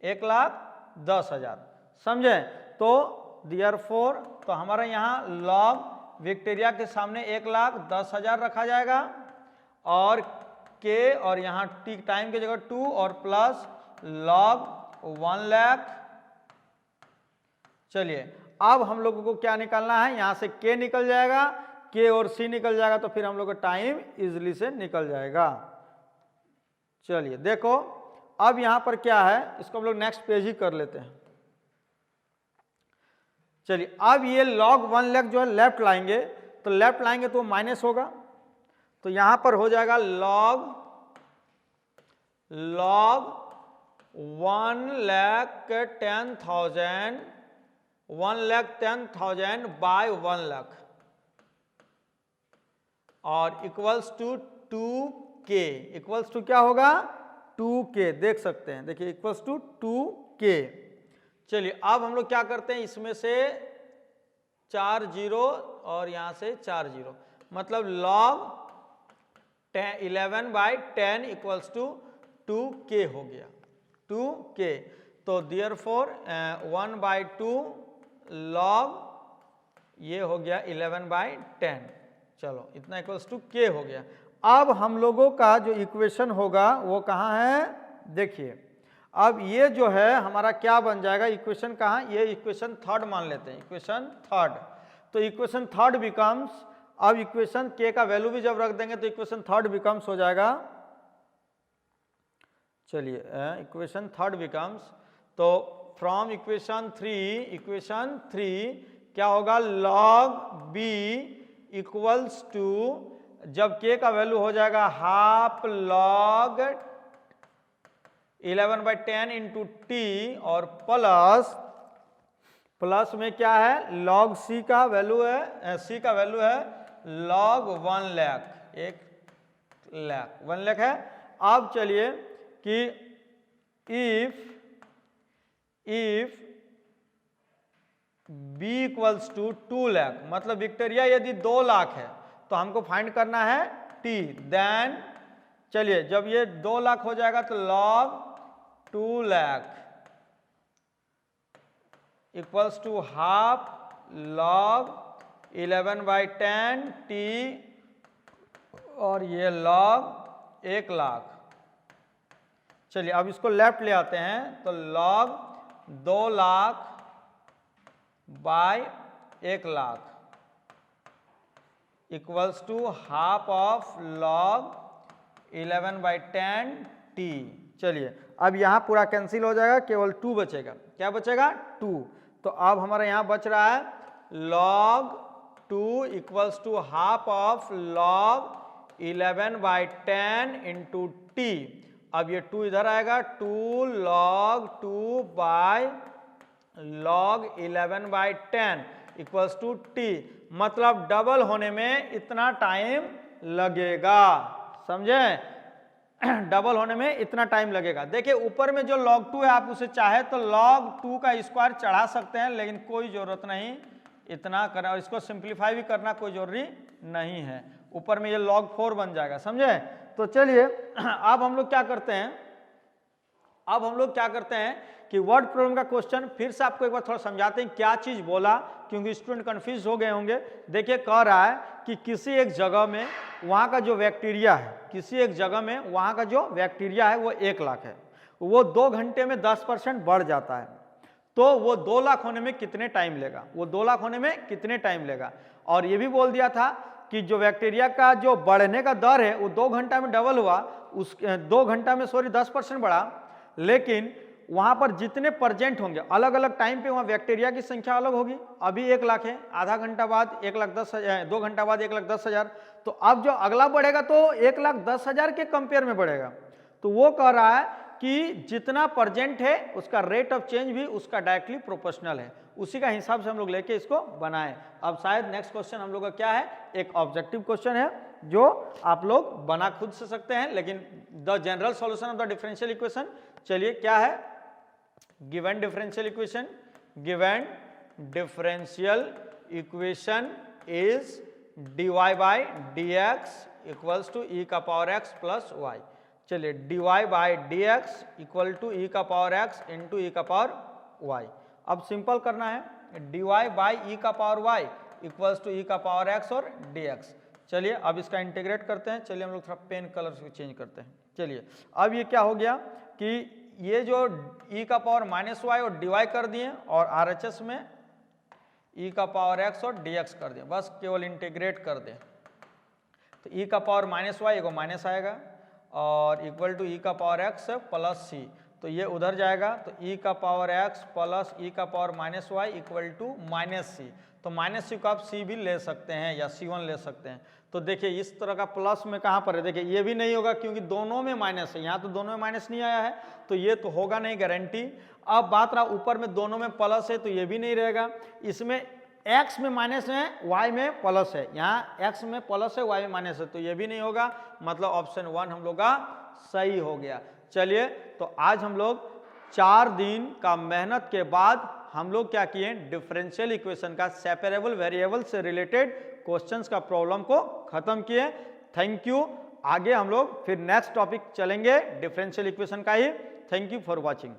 Speaker 1: 1,10,000 समझे। तो देयरफॉर तो हमारा यहाँ लॉग बैक्टीरिया के सामने 1,10,000 रखा जाएगा और k और यहाँ टी टाइम की जगह 2 और प्लस लॉग 1 लाख। चलिए अब हम लोगों को क्या निकालना है, यहाँ से k निकल जाएगा, k और c निकल जाएगा, तो फिर हम लोग का टाइम इजिली से निकल जाएगा। चलिए देखो अब यहाँ पर क्या है, इसको हम लोग नेक्स्ट पेज ही कर लेते हैं। चलिए अब ये log 1 लाख जो है लेफ्ट लाएंगे, तो लेफ्ट लाएंगे तो माइनस होगा, तो यहां पर हो जाएगा log 1,10,000 बाय 1 लाख और equals to 2k। Equals to क्या होगा 2k, देख सकते हैं, देखिए इक्वल्स टू 2k। चलिए अब हम लोग क्या करते हैं, इसमें से 4 जीरो और यहां से 4 जीरो, मतलब log 11/10 इक्वल्स टू 2k हो गया 2k। तो देयरफॉर 1/2 log ये हो गया 11/10। चलो इतना इक्वल्स टू k हो गया। अब हम लोगों का जो इक्वेशन होगा वो कहाँ है, देखिए अब ये जो है हमारा क्या बन जाएगा, इक्वेशन कहाँ, ये इक्वेशन थर्ड मान लेते हैं, इक्वेशन थर्ड। तो इक्वेशन थर्ड बिकम्स, अब इक्वेशन k का वैल्यू भी जब रख देंगे तो इक्वेशन थर्ड बिकम्स हो जाएगा, चलिए इक्वेशन थर्ड बिकम्स, तो फ्रॉम इक्वेशन 3 क्या होगा log b इक्वल्स टू, जब k का वैल्यू हो जाएगा हाफ log 11/10 इंटू टी और प्लस में क्या है log c का वैल्यू है, c का वैल्यू है log 1 लाख, 1 लाख है। अब चलिए कि if b equals to 2 lakh, मतलब बैक्टीरिया यदि 2 लाख है तो हमको फाइंड करना है t, देन चलिए जब ये 2 लाख हो जाएगा तो log 2 lakh equals to half log 11/10 t और ये log 1 लाख। चलिए अब इसको लेफ्ट ले आते हैं, तो log 2 lakh by 1 lakh equals to half of log 11/10 t। चलिए अब यहाँ पूरा कैंसिल हो जाएगा, केवल 2 बचेगा, क्या बचेगा 2। तो अब हमारा यहाँ बच रहा है log 2 equals to half of log 11/10 into t. अब ये 2 इधर आएगा, 2 log 2 by log 11/10 equals to t, मतलब डबल होने में इतना टाइम लगेगा, समझे डबल होने में इतना टाइम लगेगा। देखिए ऊपर में जो log 2 है आप उसे चाहे तो log 2 का स्क्वायर चढ़ा सकते हैं, लेकिन कोई जरूरत नहीं इतना करना, और इसको सिंप्लीफाई भी करना कोई जरूरी नहीं है, ऊपर में ये log 4 बन जाएगा, समझे। तो चलिए अब हम लोग क्या करते हैं, कि वर्ड प्रॉब्लम का क्वेश्चन फिर से आपको एक बार थोड़ा समझाते हैं क्या चीज बोला, क्योंकि स्टूडेंट कंफ्यूज हो गए होंगे। देखिए कह रहा है कि किसी एक जगह में वहाँ का जो बैक्टीरिया है, किसी एक जगह में वहाँ का जो बैक्टीरिया है वो 1 लाख है, वो 2 घंटे में 10% बढ़ जाता है, तो वो 2 लाख होने में कितने टाइम लेगा, वो 2 लाख होने में कितने टाइम लेगा। और ये भी बोल दिया था कि जो बैक्टीरिया का जो बढ़ने का दर है वो 2 घंटा में डबल हुआ, उस 2 घंटा में 10% बढ़ा, लेकिन वहां पर जितने प्रेजेंट होंगे अलग अलग टाइम पे वहां बैक्टीरिया की संख्या अलग होगी। अभी 1 लाख है, आधा घंटा बाद 1,10,000, 2 घंटा बाद 1,10,000। तो अब जो अगला बढ़ेगा तो 1,10,000 के कंपेयर में बढ़ेगा। तो वो कह रहा है कि जितना प्रेजेंट है उसका रेट ऑफ चेंज भी उसका डायरेक्टली प्रोपोर्शनल है। उसी का हिसाब से हम लोग लेके इसको बनाएं। अब शायद नेक्स्ट क्वेश्चन हम लोग का क्या है, एक ऑब्जेक्टिव क्वेश्चन है जो आप लोग बना खुद से सकते हैं, लेकिन the general solution of the differential equation, चलिए क्या है, given differential equation, given differential equation is dy by dx equals to e का पावर x प्लस y। चलिए dy by dx equal to e का पावर x इंटू e का power y। अब simple करना है, dy बाई e का power y equals to e का power x और dx। चलिए अब इसका इंटीग्रेट करते हैं। चलिए हम लोग थोड़ा पेन कलर से चेंज करते हैं। चलिए अब ये क्या हो गया कि ये जो e का पावर माइनस y और dy कर दिए और RHS में e का पावर x और dx कर दिए, बस केवल इंटीग्रेट कर दें। तो e का पावर माइनस y एगो माइनस आएगा और इक्वल टू e का पावर x प्लस c, तो ये उधर जाएगा। तो e का पावर x प्लस e का power minus y equal to minus c। तो माइनस सी को आप c भी ले सकते हैं या c1 ले सकते हैं। तो देखिए इस तरह का प्लस में कहाँ पर है, देखिए ये भी नहीं होगा क्योंकि दोनों में माइनस है, यहाँ तो दोनों में माइनस नहीं आया है, तो ये तो होगा नहीं गारंटी। अब बात रहा ऊपर में दोनों में प्लस है तो ये भी नहीं रहेगा। इसमें x में माइनस है, y में प्लस है, यहाँ x में प्लस है, y में माइनस है, तो ये भी नहीं होगा। मतलब ऑप्शन 1 हम लोग का सही हो गया। चलिए तो आज हम लोग 4 दिन का मेहनत के बाद हम लोग क्या किए, डिफरेंशियल इक्वेशन का सेपरेबल वेरिएबल से रिलेटेड क्वेश्चंस का प्रॉब्लम को खत्म किए। Thank you. आगे हम लोग फिर नेक्स्ट टॉपिक चलेंगे डिफरेंशियल इक्वेशन का ही। Thank you for watching.